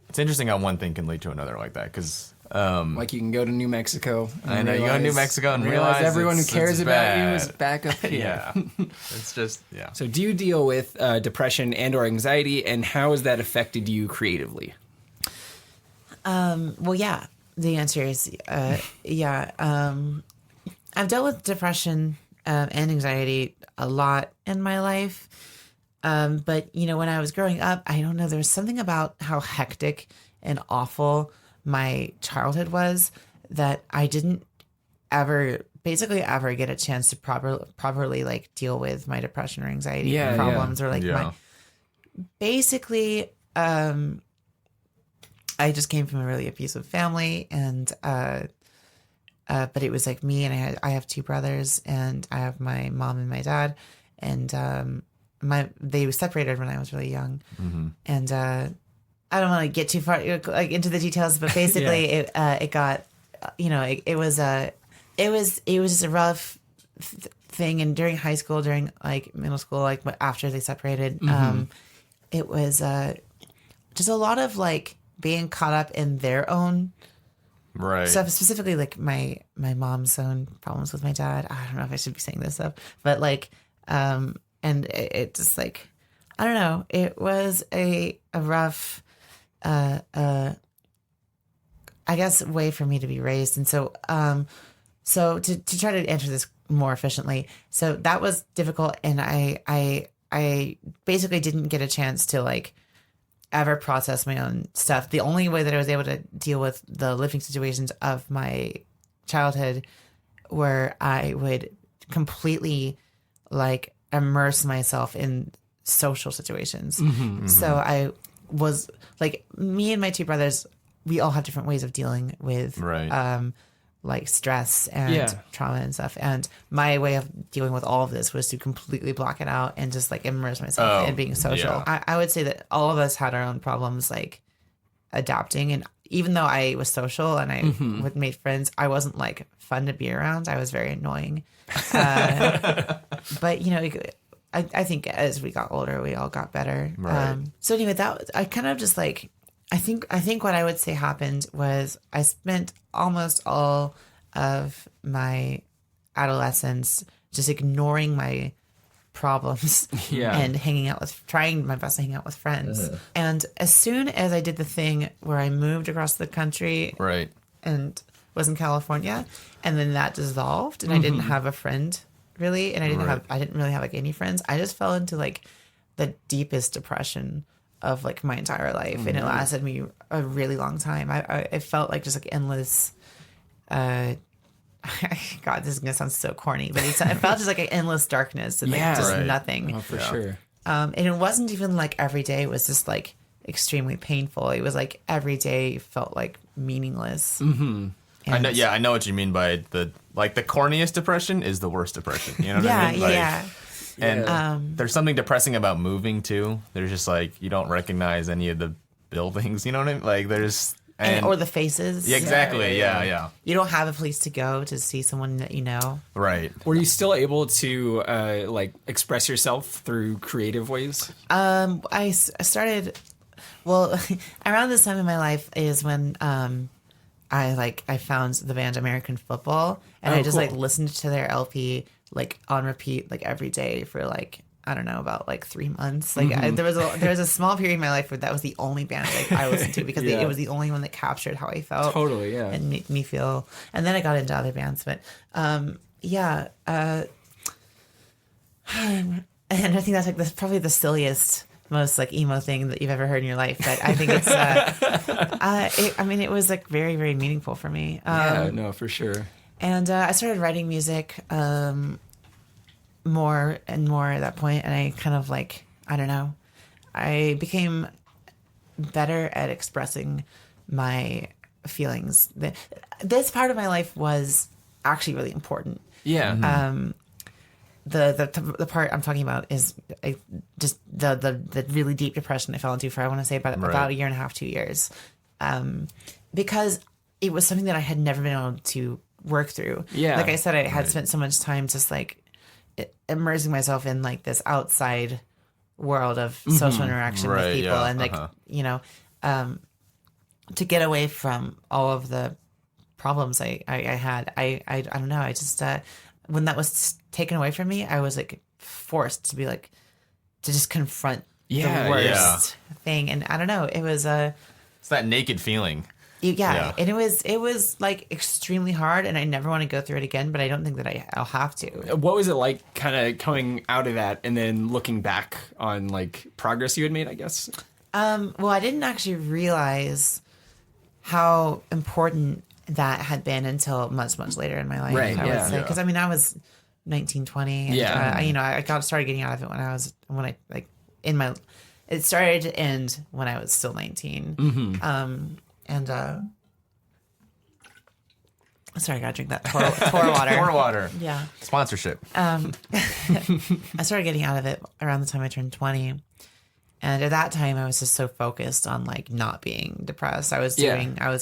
It's interesting how one thing can lead to another like that. Because Like you can go to New Mexico. And I know, you go to New Mexico and realize everyone who it's cares about you bad. is back up here. yeah, it's just yeah. So, do you deal with depression and/or anxiety, and how has that affected you creatively? Well, yeah. The answer is yeah. I've dealt with depression and anxiety a lot in my life. But, when I was growing up, I don't know, there was something about how hectic and awful my childhood was that I didn't basically ever get a chance to properly like deal with my depression or anxiety problems or like basically, I just came from a really abusive family, and but it was like me, and I have two brothers, and I have my mom and my dad, and they were separated when I was really young, and I don't want to get too far like into the details, but basically it got it was just a rough thing, and during high school, during like middle school, like after they separated, it was just a lot of like being caught up in their own Right. stuff, specifically like my mom's own problems with my dad. I don't know if I should be saying this stuff, but like, and it just like, I don't know. It was a rough, I guess, way for me to be raised, and so so to try to answer this more efficiently, so that was difficult, and I basically didn't get a chance to like ever process my own stuff. The only way that I was able to deal with the living situations of my childhood where I would completely like immerse myself in social situations. So I was like, me and my two brothers, we all have different ways of dealing with like stress and trauma and stuff. And my way of dealing with all of this was to completely block it out and just like immerse myself in being social. Yeah. I would say that all of us had our own problems like adapting. And even though I was social and I would make friends, I wasn't like fun to be around. I was very annoying. But I think as we got older, we all got better. Right. So anyway, that I kind of just like, I think what I would say happened was I spent almost all of my adolescence just ignoring my problems and trying my best to hang out with friends. And as soon as I did the thing where I moved across the country and was in California, and then that dissolved, and I didn't have a friend really, and I didn't really have like any friends. I just fell into like the deepest depression of like my entire life, and it lasted me a really long time. I felt like just like endless. God, this is gonna sound so corny, but it felt just like an endless darkness and like just nothing. Oh, for sure. And it wasn't even like every day was just like extremely painful. It was like every day felt like meaningless. Mm-hmm. I know. Yeah, I know what you mean by the corniest depression is the worst depression. You know what I mean? Yeah. And there's something depressing about moving too. There's just like you don't recognize any of the buildings. You know what I mean? Like there's or the faces. Yeah, exactly. Yeah. You don't have a place to go to see someone that you know. Right. Were you still able to like express yourself through creative ways? I started. Well, around this time in my life is when I found the band American Football, and I just like listened to their LP like on repeat like every day for like I don't know about like 3 months. Like there was a small period in my life where that was the only band like I listened to because it was the only one that captured how I felt. Totally, yeah, and made me feel. And then I got into other bands, but and I think that's like probably the silliest, most like emo thing that you've ever heard in your life, but I think it's it was like very, very meaningful for me. No, for sure. And I started writing music more and more at that point, and I kind of like I don't know, I became better at expressing my feelings. This part of my life was actually really important. Yeah. The part I'm talking about is just the really deep depression I fell into for I want to say about a year and a half, 2 years, because it was something that I had never been able to work through. Yeah, like I said, I had spent so much time just like immersing myself in like this outside world of social interaction with people, and like you know, to get away from all of the problems I had. I don't know. I just when that was taken away from me, I was like forced to be like to just confront the worst thing, and I don't know. It was it's that naked feeling. And it was like extremely hard, and I never want to go through it again. But I don't think that I'll have to. What was it like, kind of coming out of that, and then looking back on like progress you had made? I guess. Well, I didn't actually realize how important that had been until much later in my life. Right. I would say, because I mean, I was 19, 20. And, I started getting out of it it started to end when I was still 19. Mm-hmm. Sorry, I gotta drink that pour water. Pour water. Yeah. Sponsorship. I started getting out of it around the time I turned 20. And at that time, I was just so focused on like not being depressed. I was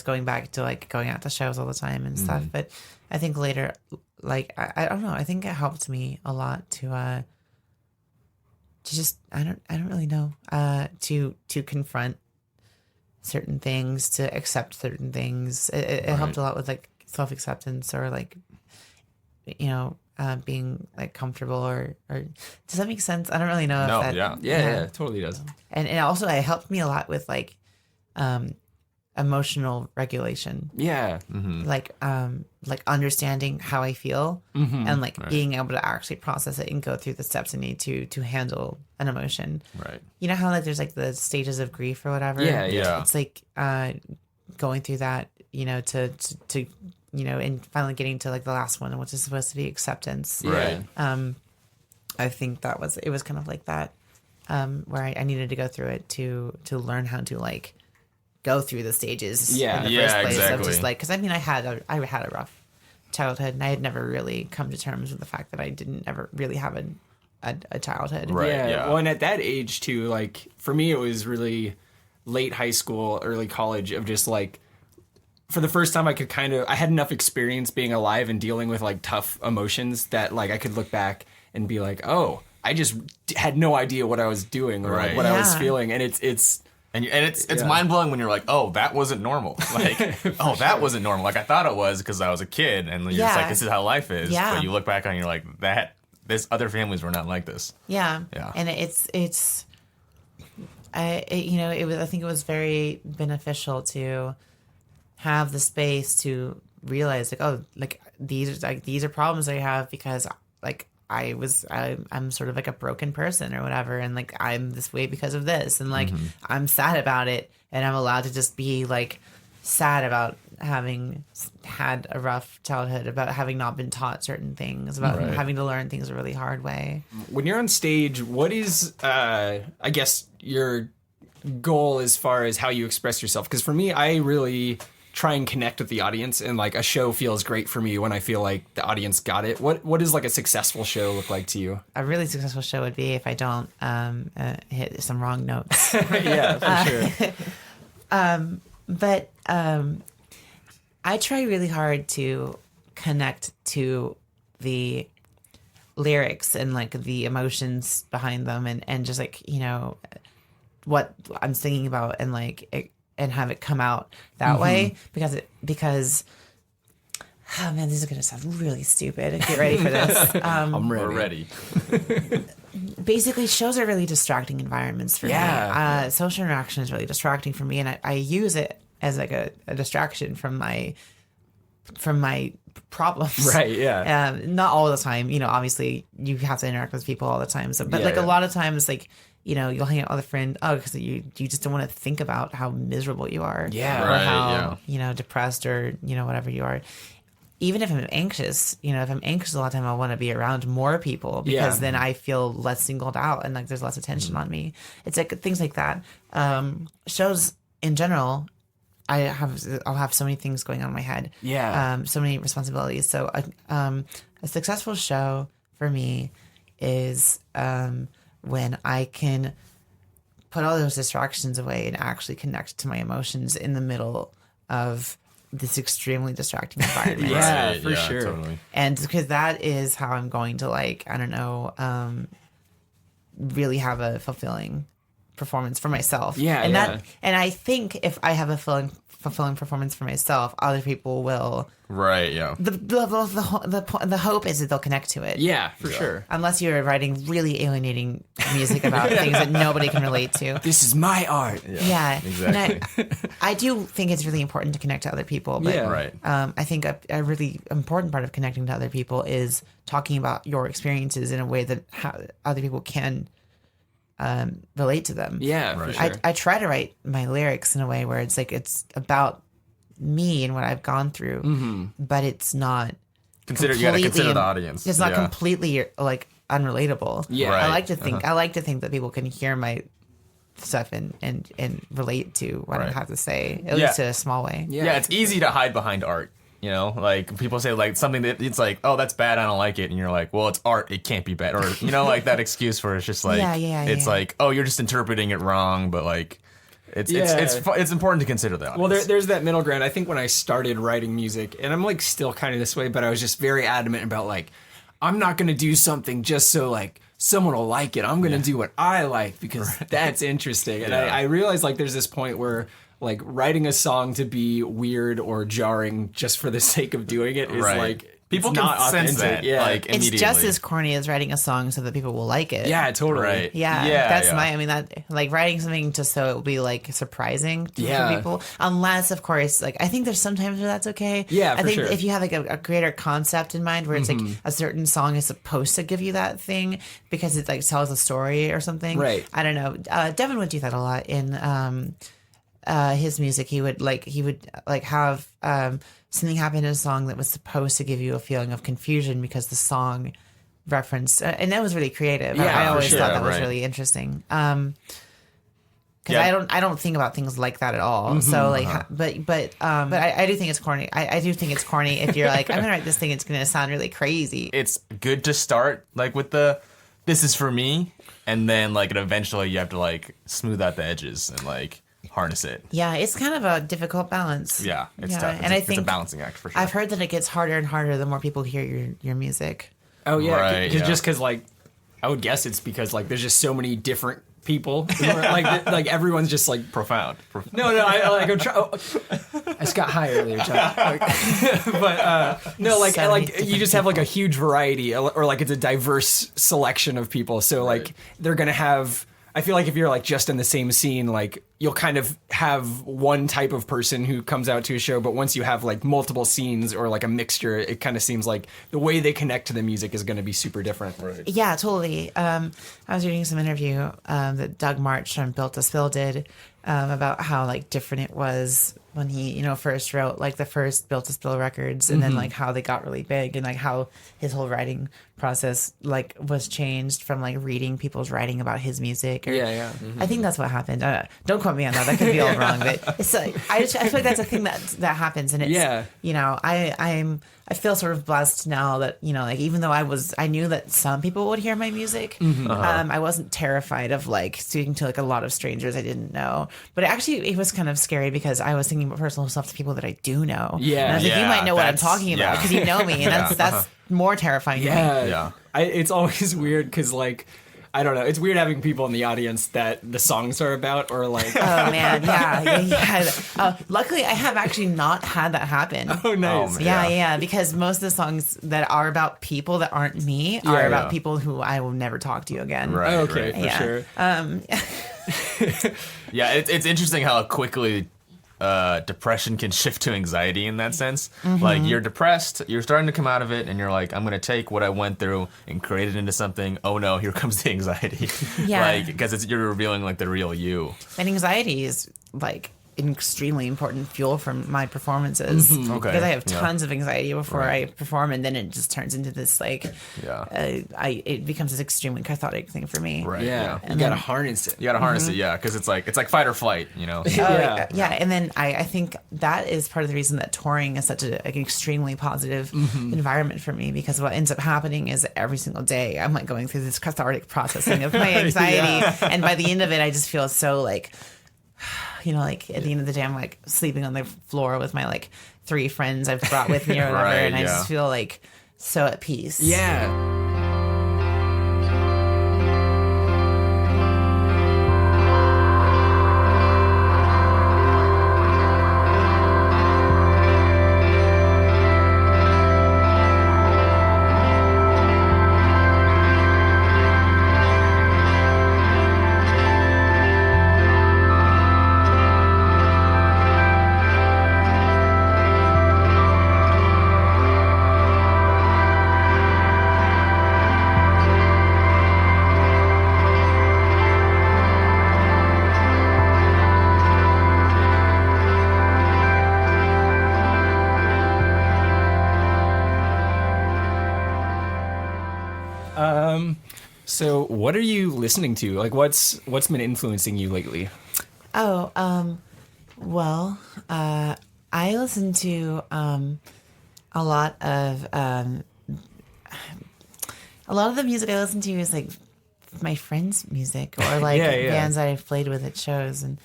going back to like going out to shows all the time and stuff. But I think later, like I don't know, I think it helped me a lot to just I don't really know to confront certain things, to accept certain things. It helped a lot with like self-acceptance, or like being like comfortable, or does that make sense? I don't really know. No, if that, yeah, totally does. And also it helped me a lot with like emotional regulation. Yeah. Like understanding how I feel, and like being able to actually process it and go through the steps I need to handle an emotion. Right. You know how like there's like the stages of grief or whatever? Yeah. It's like going through that, to and finally getting to like the last one, which is supposed to be acceptance. Right. I think it was kind of like that, where I needed to go through it to learn how to like go through the stages in the first place. Exactly. Of just like, because I mean, I had a rough childhood, and I had never really come to terms with the fact that I didn't ever really have a childhood. Right. Yeah. Well, and at that age too, like for me, it was really late high school, early college of just like, for the first time I had enough experience being alive and dealing with like tough emotions that like I could look back and be like, oh, I just had no idea what I was doing or what I was feeling. And it's mind blowing when you're like, oh, that wasn't normal. Like, oh, that wasn't normal. Like I thought it was because I was a kid, and you're just like, this is how life is. Yeah. But you look back on, you're like, this other families were not like this. Yeah. Yeah. And I think it was very beneficial to have the space to realize like, oh, like these are problems I have because like I'm sort of like a broken person or whatever, and like I'm this way because of this, and like I'm sad about it, and I'm allowed to just be like sad about having had a rough childhood, about having not been taught certain things, about having to learn things a really hard way. When you're on stage, what is I guess your goal as far as how you express yourself? Because for me, I really try and connect with the audience, and like a show feels great for me when I feel like the audience got it. What does like a successful show look like to you? A really successful show would be if I don't hit some wrong notes. Yeah, for sure. But I try really hard to connect to the lyrics and like the emotions behind them, and just like, you know, what I'm singing about, and like and have it come out that way, because oh man, this is gonna sound really stupid. Get ready for this. I'm ready. We're ready. Basically, shows are really distracting environments for me. Social interaction is really distracting for me, and I use it as like a distraction from my problems. Right, yeah. Not all the time. You know, obviously you have to interact with people all the time. So, but like a lot of times, like, you know, you'll hang out with a friend, because you just don't want to think about how miserable you are. Yeah. Or Right, how, you know, depressed, or, you know, whatever you are. Even if I'm anxious, you know, if I'm anxious a lot of time, I want to be around more people, because then I feel less singled out, and like there's less attention on me. It's like things like that. Shows in general, I'll have so many things going on in my head. Yeah. So many responsibilities. So a successful show for me is when I can put all those distractions away and actually connect to my emotions in the middle of this extremely distracting environment. Yeah, Right, for sure. Totally. And because that is how I'm going to, like, I don't know, really have a fulfilling performance for myself. Yeah, and yeah. and I think if I have a fulfilling performance for myself, other people will. Right. Yeah. The hope is that they'll connect to it. Yeah, for sure. Unless you're writing really alienating music about things that nobody can relate to. This is my art. Yeah. Exactly. And I do think it's really important to connect to other people. But Yeah. Right. I think a really important part of connecting to other people is talking about your experiences in a way that other people can relate to them. Yeah, for Right. sure. I try to write my lyrics in a way where it's like it's about me and what I've gone through, but it's not You gotta consider completely- the audience. It's not Yeah. completely like unrelatable. Yeah. Right. I like to think that people can hear my stuff and relate to what I Right. have to say, at Yeah. least in a small way. Yeah, it's easy to hide behind art. You know, like people say like something that it's like, oh, that's bad, I don't like it, and you're like, well, it's art, it can't be bad, or you know, like that excuse for it's just like, it's like, oh, you're just interpreting it wrong, but like, it's important to consider that. Well, there's that middle ground. I think when I started writing music, and I'm like still kind of this way, but I was just very adamant about like, I'm not going to do something just so like someone will like it. I'm going to do what I like because that's interesting. And I realized like there's this point where like writing a song to be weird or jarring just for the sake of doing it is like people it's can not sense authentic. that. Yeah. Like It's immediately. just as corny as writing a song so that people will like it. Yeah, totally. Right. Yeah, Yeah, that's yeah. I mean, that like writing something just so it will be like surprising to Yeah. people. Unless, of course, like I think there's sometimes where that's okay. Yeah, I for think sure. if you have like a greater concept in mind where it's like a certain song is supposed to give you that thing because it like tells a story or something. Right. I don't know. Devin would do that a lot in his music. He would have something happen in a song that was supposed to give you a feeling of confusion because the song referenced, and that was really creative. Yeah, I for always sure. thought that was Right. really interesting. Because I don't think about things like that at all. So like, but I do think it's corny. I do think it's corny if you're like, I'm gonna write this thing, it's gonna sound really crazy. It's good to start like with this is for me, and then like eventually you have to like smooth out the edges and like harness it. Yeah, it's kind of a difficult balance. Yeah, it's Yeah, tough. and I It's a think balancing act for sure. I've heard that it gets harder and harder the more people hear your music. Oh yeah, Right, yeah. just because like I would guess it's because like there's just so many different people who are, like everyone's just like profound. no I'm trying. I just got high earlier, John. But no, like So many you just have like a huge variety, or like it's a diverse selection of people. So like they're gonna have. I feel like if you're like just in the same scene, like you'll kind of have one type of person who comes out to a show, but once you have like multiple scenes or like a mixture, it kind of seems like the way they connect to the music is going to be super different. Right. Yeah, totally. I was reading some interview that Doug March from Built to Spill did about how like different it was when he, you know, first wrote like the first Built to Spill records, and then like how they got really big, and like how his whole writing process like was changed from like reading people's writing about his music. Or, I think that's what happened. Don't quote me on that. That could be all wrong, but it's like I feel like that's a thing that happens, and it's you know, I feel sort of blessed now that, you know, like even though I knew that some people would hear my music, I wasn't terrified of like speaking to like a lot of strangers I didn't know. But actually, it was kind of scary because I was thinking about personal stuff to people that I do know. Yeah, and I was like, you might know what I'm talking about because you know me, and that's more terrifying. To me. Yeah. It's always weird because like, I don't know. It's weird having people in the audience that the songs are about, or like. Oh man, yeah. Luckily, I have actually not had that happen. Oh, nice. Yeah. Because most of the songs that are about people that aren't me are about people who I will never talk to again. Right. Okay, for sure. Yeah, it's interesting how quickly depression can shift to anxiety in that sense. Like you're depressed, you're starting to come out of it, and you're like, I'm gonna take what I went through and create it into something. Oh no, here comes the anxiety. Like because you're revealing like the real you. And anxiety is like an extremely important fuel for my performances. Okay. Because I have tons of anxiety before I perform, and then it just turns into this like it becomes this extremely cathartic thing for me. Right. Yeah. And You gotta then- harness it. You gotta harness it, because it's like fight or flight, you know. Yeah, and then I think that is part of the reason that touring is such an extremely positive environment for me, because what ends up happening is every single day I'm like going through this cathartic processing of my anxiety, and by the end of it I just feel so like, you know, like at the end of the day I'm like sleeping on the floor with my like 3 friends I've brought with me or whatever, Right, and I just feel like so at peace. Yeah. So what are you listening to? Like what's been influencing you lately? Well, I listen to a lot of the music I listen to is like my friends' music or like bands that I've played with at shows, and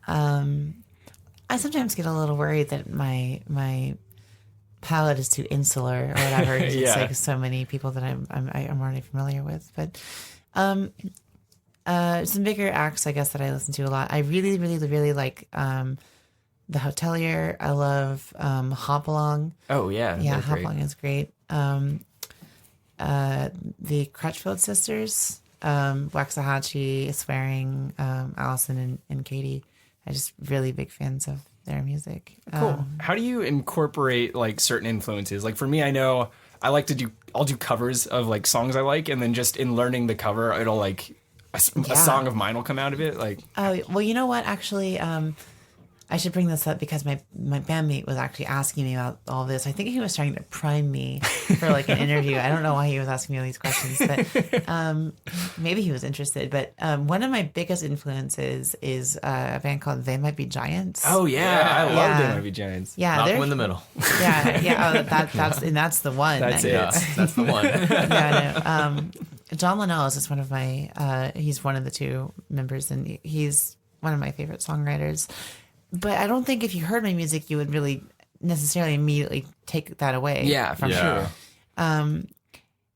I sometimes get a little worried that my palette is too insular or whatever. It's like so many people that I'm already familiar with, but some bigger acts, I guess, that I listen to a lot. I really, really, really like The Hotelier. I love Hopalong. Oh yeah. Yeah, Hopalong is great. The Crutchfield Sisters, Waxahachie, Swearing, Allison and Katie. I'm just really big fans of their music. Cool. How do you incorporate like certain influences? Like for me, I know I'll do covers of like songs I like, and then just in learning the cover, it'll like a song of mine will come out of it. Like, oh well, you know what? Actually, I should bring this up because my bandmate was actually asking me about all this. I think he was trying to prime me for like an interview. I don't know why he was asking me all these questions, but maybe he was interested. But one of my biggest influences is a band called They Might Be Giants. oh yeah, I love They Might Be Giants. Yeah, Knock them in the middle. Yeah. Oh, that's the one. That's it. Yeah, that's the one. John Linnell is one of my. He's one of the 2 members, and he's one of my favorite songwriters. But I don't think if you heard my music, you would really necessarily immediately take that away. Yeah, for sure.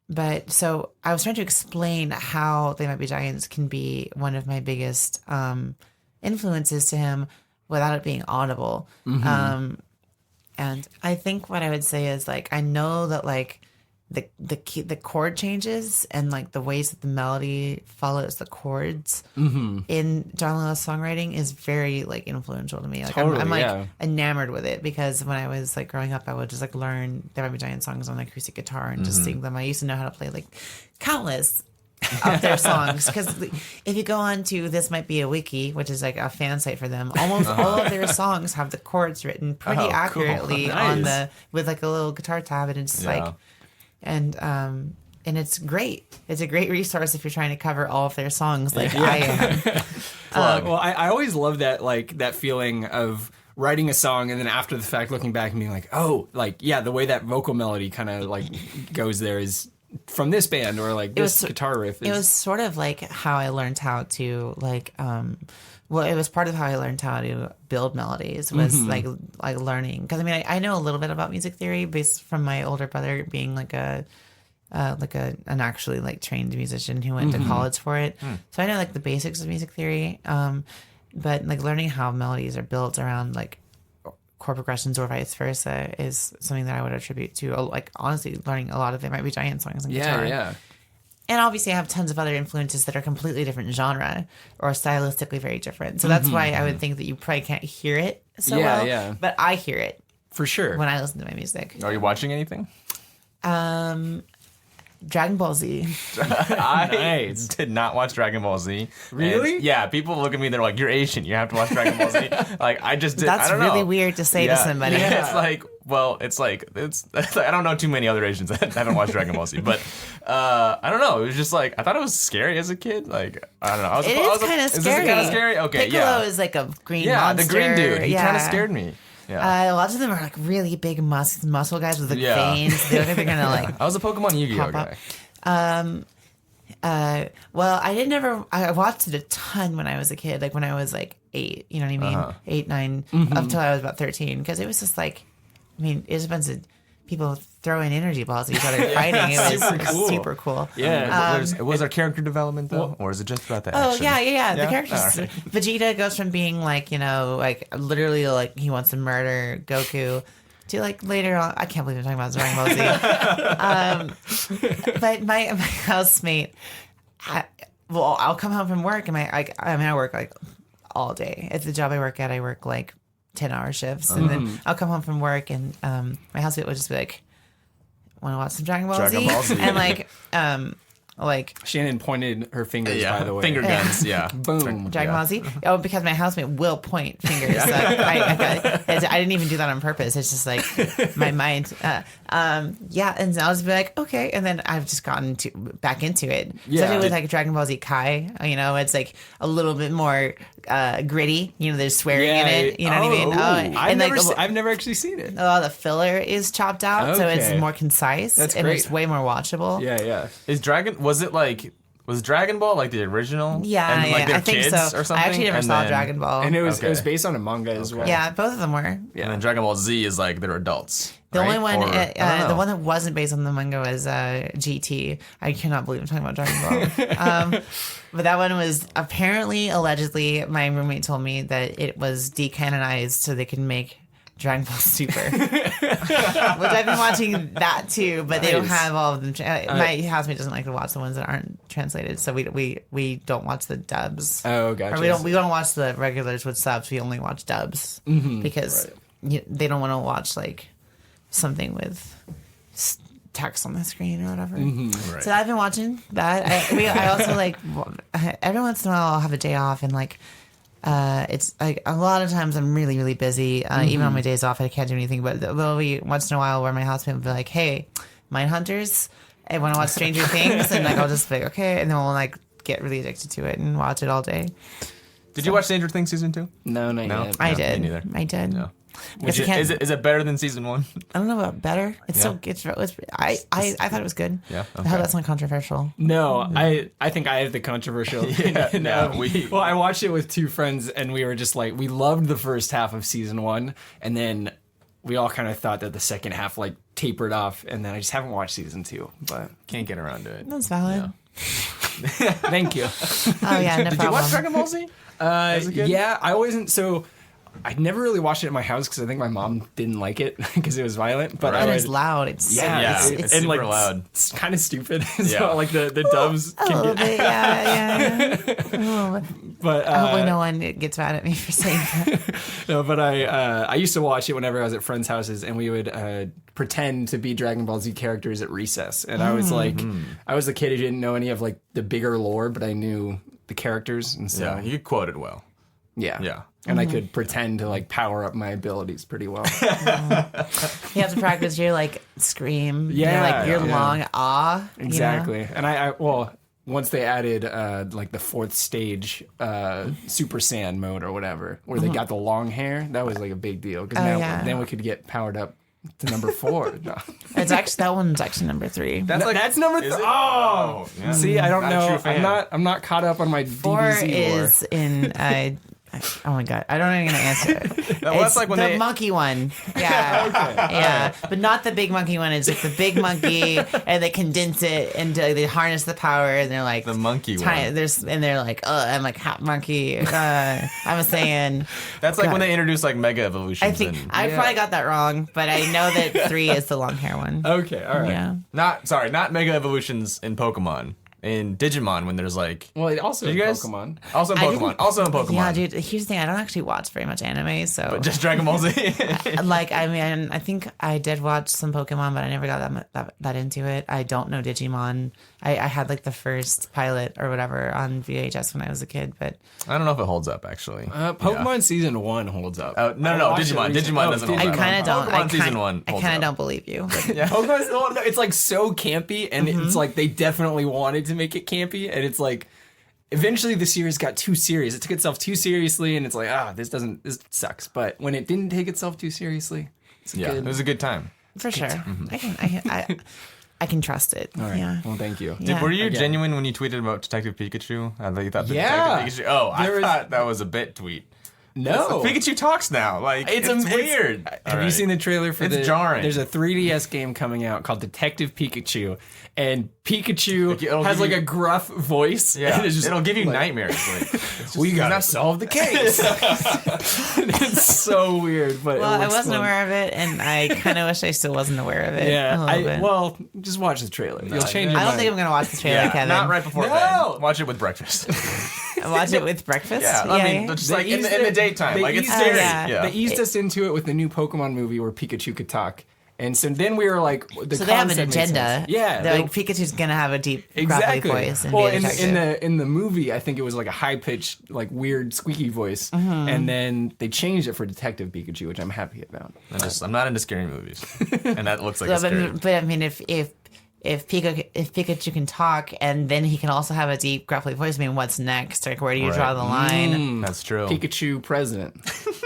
But so I was trying to explain how They Might Be Giants can be one of my biggest influences to him without it being audible. And I think what I would say is like, I know that like the chord changes and like the ways that the melody follows the chords in John Lewis songwriting is very like influential to me. Like Totally, I'm like yeah. enamored with it because when I was like growing up, I would just like learn There Might Be Giant songs on acoustic guitar and just sing them. I used to know how to play like countless of their songs because if you go on to This Might Be a Wiki, which is like a fan site for them, almost all of their songs have the chords written pretty accurately on Nice. with like a little guitar tab, and it's like and it's great. It's a great resource if you're trying to cover all of their songs like I am. Well, I always love that, like, that feeling of writing a song and then after the fact looking back and being like, oh, like, yeah, the way that vocal melody kind of like goes there is from this band, or like this guitar riff is. It was sort of like how I learned how to like well, it was part of how I learned how to build melodies was like learning, because I mean I know a little bit about music theory based from my older brother being like an actually like trained musician who went to college for it. So I know like the basics of music theory, but like learning how melodies are built around like chord progressions or vice versa is something that I would attribute to like honestly learning a lot of There Might Be Giant songs on guitar. Yeah. And obviously I have tons of other influences that are completely different genre or stylistically very different. So that's why I would think that you probably can't hear it so well. Yeah. But I hear it For sure. when I listen to my music. Are you watching anything? Dragon Ball Z. I Nice. did not watch Dragon Ball Z. Really? And, yeah, people look at me, they're like, you're Asian, you have to watch Dragon Ball Z. Like, I just did. That's I don't really know. weird to say to somebody. Yeah, it's I don't know too many other Asians that haven't watched Dragon Ball Z, but I don't know. It was just like, I thought it was scary as a kid. Like, I don't know. It is kind of scary. Is it kind of scary? Okay, Piccolo yeah. is like a green Yeah, monster. the green dude. He kind of Yeah. scared me. Yeah. Lots of them are like really big muscle guys with like Yeah. veins. They look like they're gonna like I was a Pokemon Yu-Gi-Oh pop up. guy. Well, I watched it a ton when I was a kid, like when I was like 8, you know what I mean? 8, 9, up till I was about 13, because it was just like, I mean, it was a bunch of people throwing energy balls at each other fighting. It was super cool. Yeah. Was there character development though, or is it just about the Oh action? yeah. The Yeah? characters. All right. Vegeta goes from being like, you know, like literally like he wants to murder Goku to like later on. I can't believe I'm talking about Dragon Ball Z. But my housemate, I'll come home from work and I work like all day. At the job I work at, I work like 10-hour shifts, and then I'll come home from work and my housemate would just be like, "Want to watch some Dragon Ball Dragon Z?" Ball Z. And like Shannon pointed her fingers, by the way. Finger guns, yeah. Boom. Dragon Ball Z. Oh, because my housemate will point fingers. So I didn't even do that on purpose. It's just like my mind. Yeah, and I'll just be like, okay, and then I've just gotten back into it. Yeah. Especially with like Dragon Ball Z Kai. You know, it's like a little bit more gritty. You know, there's swearing in it. You know what I mean? I've never actually seen it. The filler is chopped out, so it's Okay. more concise. That's and great. it's way more watchable. Yeah. Was Dragon Ball like the original? Yeah, and, like, their I think kids so. or something? I actually never And saw then- Dragon Ball. And it was Okay. based on a manga as well. Yeah, both of them were. And then Dragon Ball Z is like they're adults. The right? only one, Or- I don't the know. one that wasn't based on the manga was GT. I cannot believe I'm talking about Dragon Ball. But that one was allegedly, my roommate told me that it was decanonized so they could make Dragon Ball Super. Which I've been watching that too, but they don't Nice. have all of them. My housemate doesn't like to watch the ones that aren't translated, so we don't watch the dubs. Oh, gotcha. Or we don't watch the regulars with subs. We only watch dubs because they don't want to watch like something with text on the screen or whatever. Right. So I've been watching that. I also like every once in a while I'll have a day off and like it's like a lot of times I'm really really busy. Even on my days off I can't do anything. But there'll be once in a while where my husband will be like, "Hey, Mindhunters, I want to watch Stranger Things," and like I'll just be like, "Okay," and then we'll like get really addicted to it and watch it all day. Did you watch Stranger Things season 2? No, not No. yet. I Me did. neither. I did. No. Because you can't- Is it better than season 1? I don't know about better. It's Yeah. so it's I thought it was good. Yeah, I okay. hope that's not controversial. No, I think I have the controversial opinion. Well, I watched it with two friends, and we were just like, we loved the first half of season 1, and then we all kind of thought that the second half like tapered off, and then I just haven't watched season 2. But Can't get around to it. That's valid. thank you. Oh yeah, no Did problem. you watch Dragon Ball Z? Is it good? Yeah, I wasn't so. I never really watched it at my house because I think my mom didn't like it because it was violent. But And I it's would, loud. It's it's and super like loud. It's kind of stupid. So Yeah. like the doves a little can get. bit, yeah. Oh, But hopefully no one gets mad at me for saying that. no, but I used to watch it whenever I was at friends' houses, and we would pretend to be Dragon Ball Z characters at recess. And I was like, I was the kid who didn't know any of like the bigger lore, but I knew the characters, and so Yeah, you quoted well. yeah. Yeah. And I could pretend to like power up my abilities pretty well. You have to practice your like scream. Yeah, your yeah. long ah. Exactly. And I well, once they added like the 4th stage Super Saiyan mode or whatever, where they got the long hair, that was like a big deal because then we could get powered up to number 4. No. It's actually that one's actually number 3. That's number 3. Oh, yeah. See, I don't Not a know. true fan. I'm not caught up on my 4 DBZ lore. is in. Oh my god, I don't even gonna answer it. Well, that's It's like when the they monkey one. Yeah. Yeah. But not the big monkey one. It's just the big monkey and they condense it and they harness the power and they're like the monkey tiny, one. and they're like, oh, I'm like half monkey. I'm saying That's like God. when they introduce like Mega Evolutions. I think and I probably got that wrong, but I know that 3 is the long hair one. Okay, all right. Yeah. not Mega Evolutions in Pokemon. In Digimon, when there's like Well, it also Did you guys- Pokemon. also in I Pokemon, didn't- also in Pokemon. Yeah, dude. Here's the thing. I don't actually watch very much anime, so But just Dragon Ball Z. like I mean, I think I did watch some Pokemon, but I never got that into it. I don't know Digimon. I had like the first pilot or whatever on VHS when I was a kid, but I don't know if it holds up actually. Pokemon Season 1 holds up. No, Digimon. Digimon doesn't hold I up. kind of don't. Pokemon Season 1 I holds kind of up. don't believe you. But Yeah. Pokemon's no, it's like so campy, and it's like they definitely wanted to make it campy, and it's like eventually the series got too serious. It took itself too seriously, and it's like this sucks. But when it didn't take itself too seriously, it's Yeah, good. it was a good time. for sure, I can trust it. All right. Yeah. Well, thank you. Yeah. Were you Again. genuine when you tweeted about Detective Pikachu? I thought you thought the Yeah. Detective Pikachu. Oh, There I was- thought that was a bit tweet. No, Pikachu talks now. Like it's weird. Have you seen the trailer for It's the? jarring. There's a 3DS game coming out called Detective Pikachu, and Pikachu It'll has give like you- a gruff voice. Yeah, and it's just it'll give you like, nightmares. Like, it's just- We gotta solve the case. It's so weird, but Well, it I looks wasn't fun. aware of it, and I kind of wish I still wasn't aware of it. a little bit. Well, just watch the trailer. You'll change your I don't mind. think I'm gonna watch the trailer, Yeah, Kevin. not right before No! bed. Watch it with breakfast. Watch it with breakfast. Yeah, I mean, just They like in eased the it- daytime. they Like it's eased scary. it- Yeah. They eased us into it with the new Pokemon movie where Pikachu could talk. And so then we were like, the So they have an concept made agenda. sense. Yeah, They're like Pikachu's gonna have a deep, exactly. gravelly voice and Well, be a detective. in the movie, I think it was like a high pitched, like weird, squeaky voice, and then they changed it for Detective Pikachu, which I'm happy about. I'm not into scary movies, and that looks like a scary. But I mean, if Pikachu can talk and then he can also have a deep, gruffly voice, I mean, what's next? Like, where do you draw the line? That's true. Pikachu president.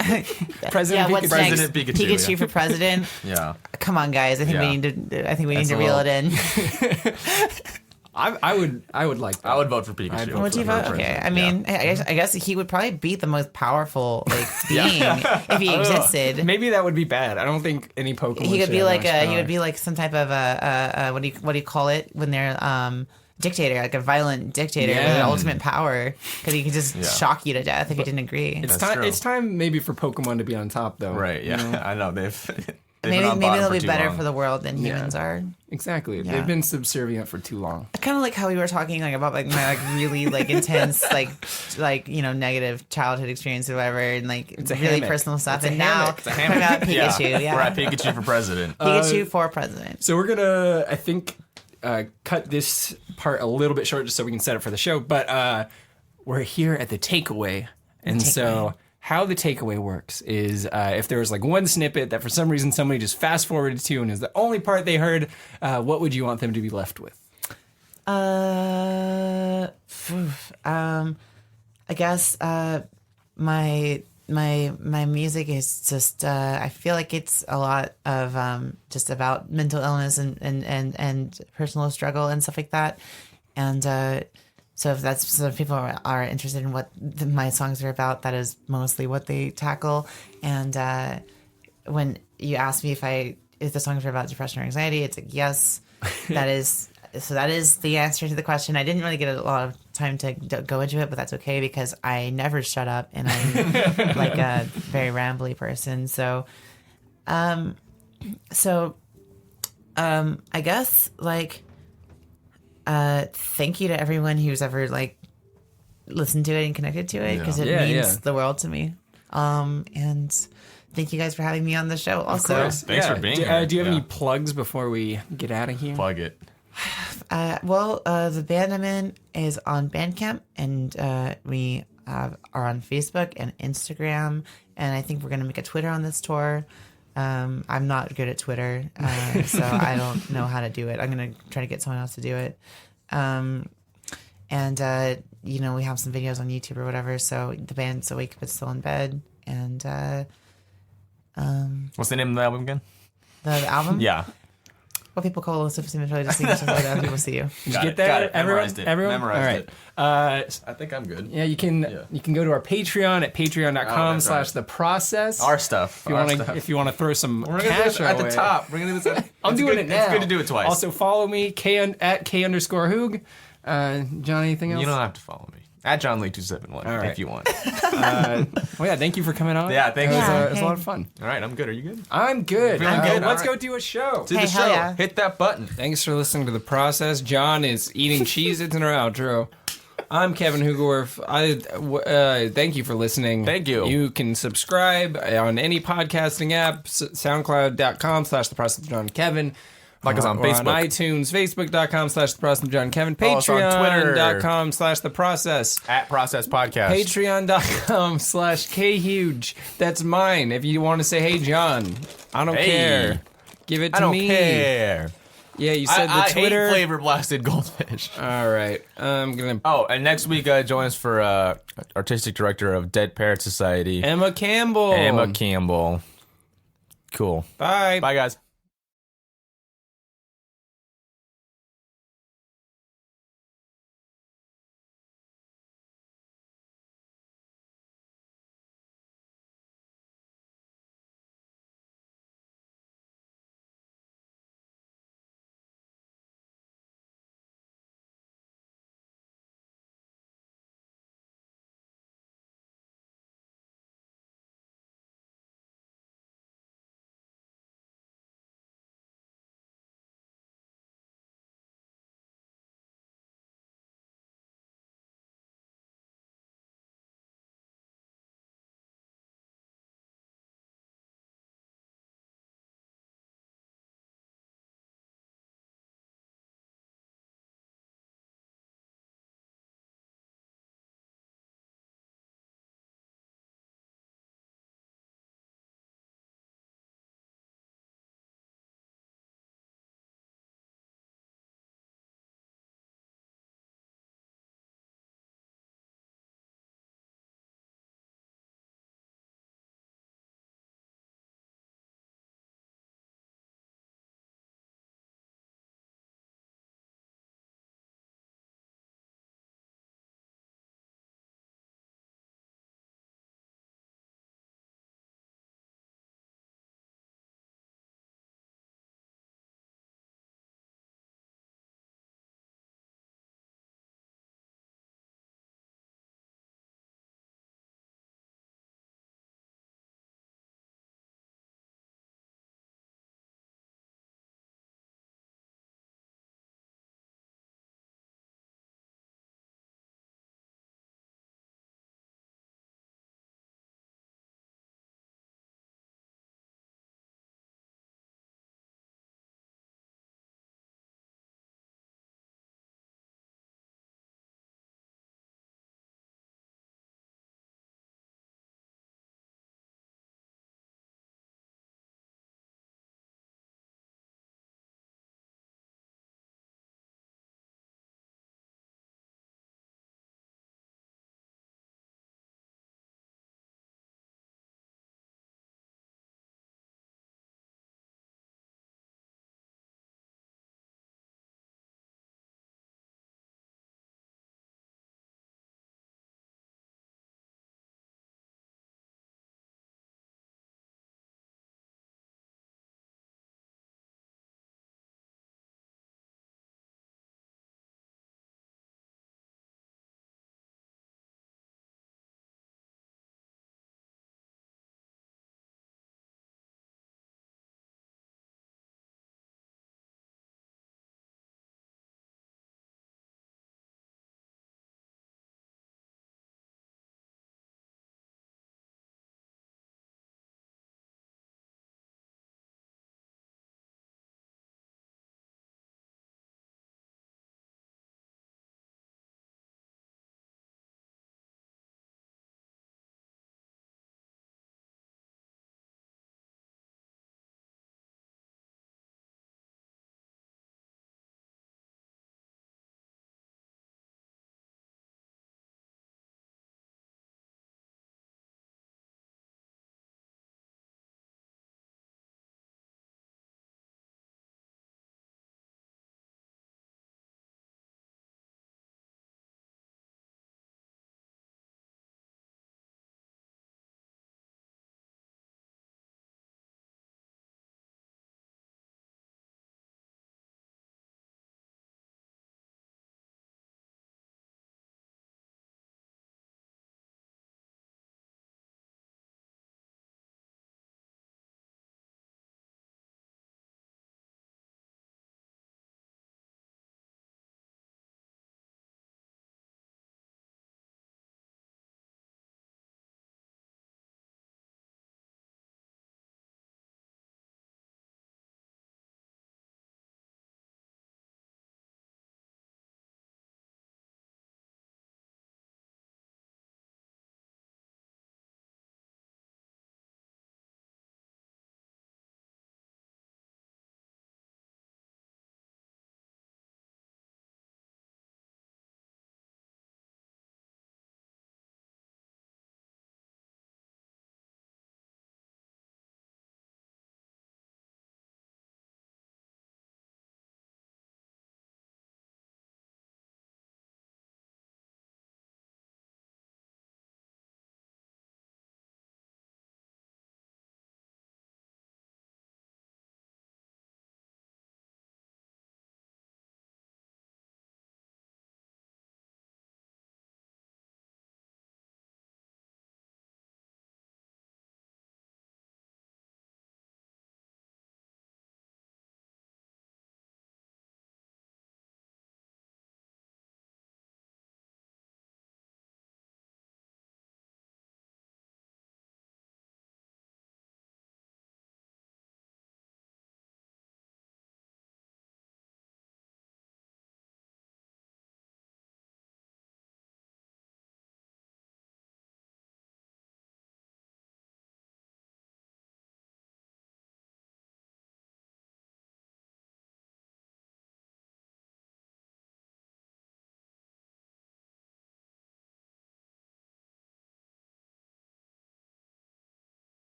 Yeah, President what's Pikachu. President next? Pikachu, yeah. for president. Yeah. Come on, guys. I think Yeah. we need to. I think we need That's to a reel little- it in. I would like that. I would vote for I'd Pikachu. vote Would you for vote? president. Okay. I mean, I guess he would probably be the most powerful like being if he existed. Maybe that would be bad. I don't think any Pokemon. He could should be have like much he power. would be like some type of a what do you call it when they're dictator, like a violent dictator with Yeah. ultimate power, because he could just shock you to death if you didn't agree. It's That's time. true. It's time maybe for Pokemon to be on top, though. Right. Yeah. You know? I know they've Maybe been on maybe bottom they'll for be too better long. for the world than humans are. Exactly. Yeah. They've been subservient for too long. I kind of like how we were talking like about like my like really like intense like you know negative childhood experience or whatever, and like It's a really hammock. personal stuff. It's a And now hammock. It's a talking about Pikachu, yeah, We're at Pikachu for president. Pikachu for president. So we're gonna, I think, cut this part a little bit short just so we can set it for the show. But we're here at the takeaway, and so how the takeaway works is if there was like one snippet that for some reason somebody just fast forwarded to and is the only part they heard, what would you want them to be left with? I guess my music is just I feel like it's a lot of just about mental illness and personal struggle and stuff like that, and so if people are interested in what my songs are about, that is mostly what they tackle. And when you ask me if the songs are about depression or anxiety, it's like yes, that is the answer to the question. I didn't really get a lot of time to go into it, but that's okay because I never shut up and I'm like a very rambly person. So, I guess like, thank you to everyone who's ever like listened to it and connected to it because it means the world to me. And thank you guys for having me on the show. Also, Of course. Thanks for being here. Do you have any plugs before we get out of here? Plug it. The band I'm in is on Bandcamp, and we are on Facebook and Instagram, and I think we're going to make a Twitter on this tour. I'm not good at Twitter, so I don't know how to do it. I'm going to try to get someone else to do it. We have some videos on YouTube or whatever, so the band's Awake But Still in Bed, and What's the name of the album again? the album? Yeah. What people call us if really just English like that, people see you. Did you get that? Memorized it. Everyone? Memorized All right. it. I think I'm good. Yeah, you can go to our Patreon at patreon.com/theprocess. Our stuff. If you want to throw some We're gonna do cash this at our the way. top. We're gonna do this. I'm doing it now. It's good to do it twice. Also follow me at K_Hoog. John, anything else? You don't have to follow me. At John Lee 271 All right. if you want. Thank you for coming on. Yeah, thank It you. was, Yeah, it was a hey. lot of fun. All right, I'm good. Are you good? I'm good. Feeling good? Let's All go right. do a show. Do Hey, the hell show. yeah. Hit that button. Thanks for listening to The Process. John is eating Cheez-Its in our outro. I'm Kevin Hugorf. Thank you for listening. Thank you. You can subscribe on any podcasting app, soundcloud.com/theprocessofjohnkevin. Like us on We're Facebook. on iTunes, facebook.com/theprocessofjohnkevin, Follow us on Twitter. patreon.com/theprocess. At Process Podcast. Patreon.com/khuge. That's mine. If you want to say, hey, John, I don't Hey. care. Give it to I don't me. care. Yeah, you said I the Twitter. hate flavor blasted goldfish. All right. I'm going to. Oh, and next week join us for artistic director of Dead Parrot Society, Emma Campbell. Emma Campbell. Cool. Bye. Bye, guys.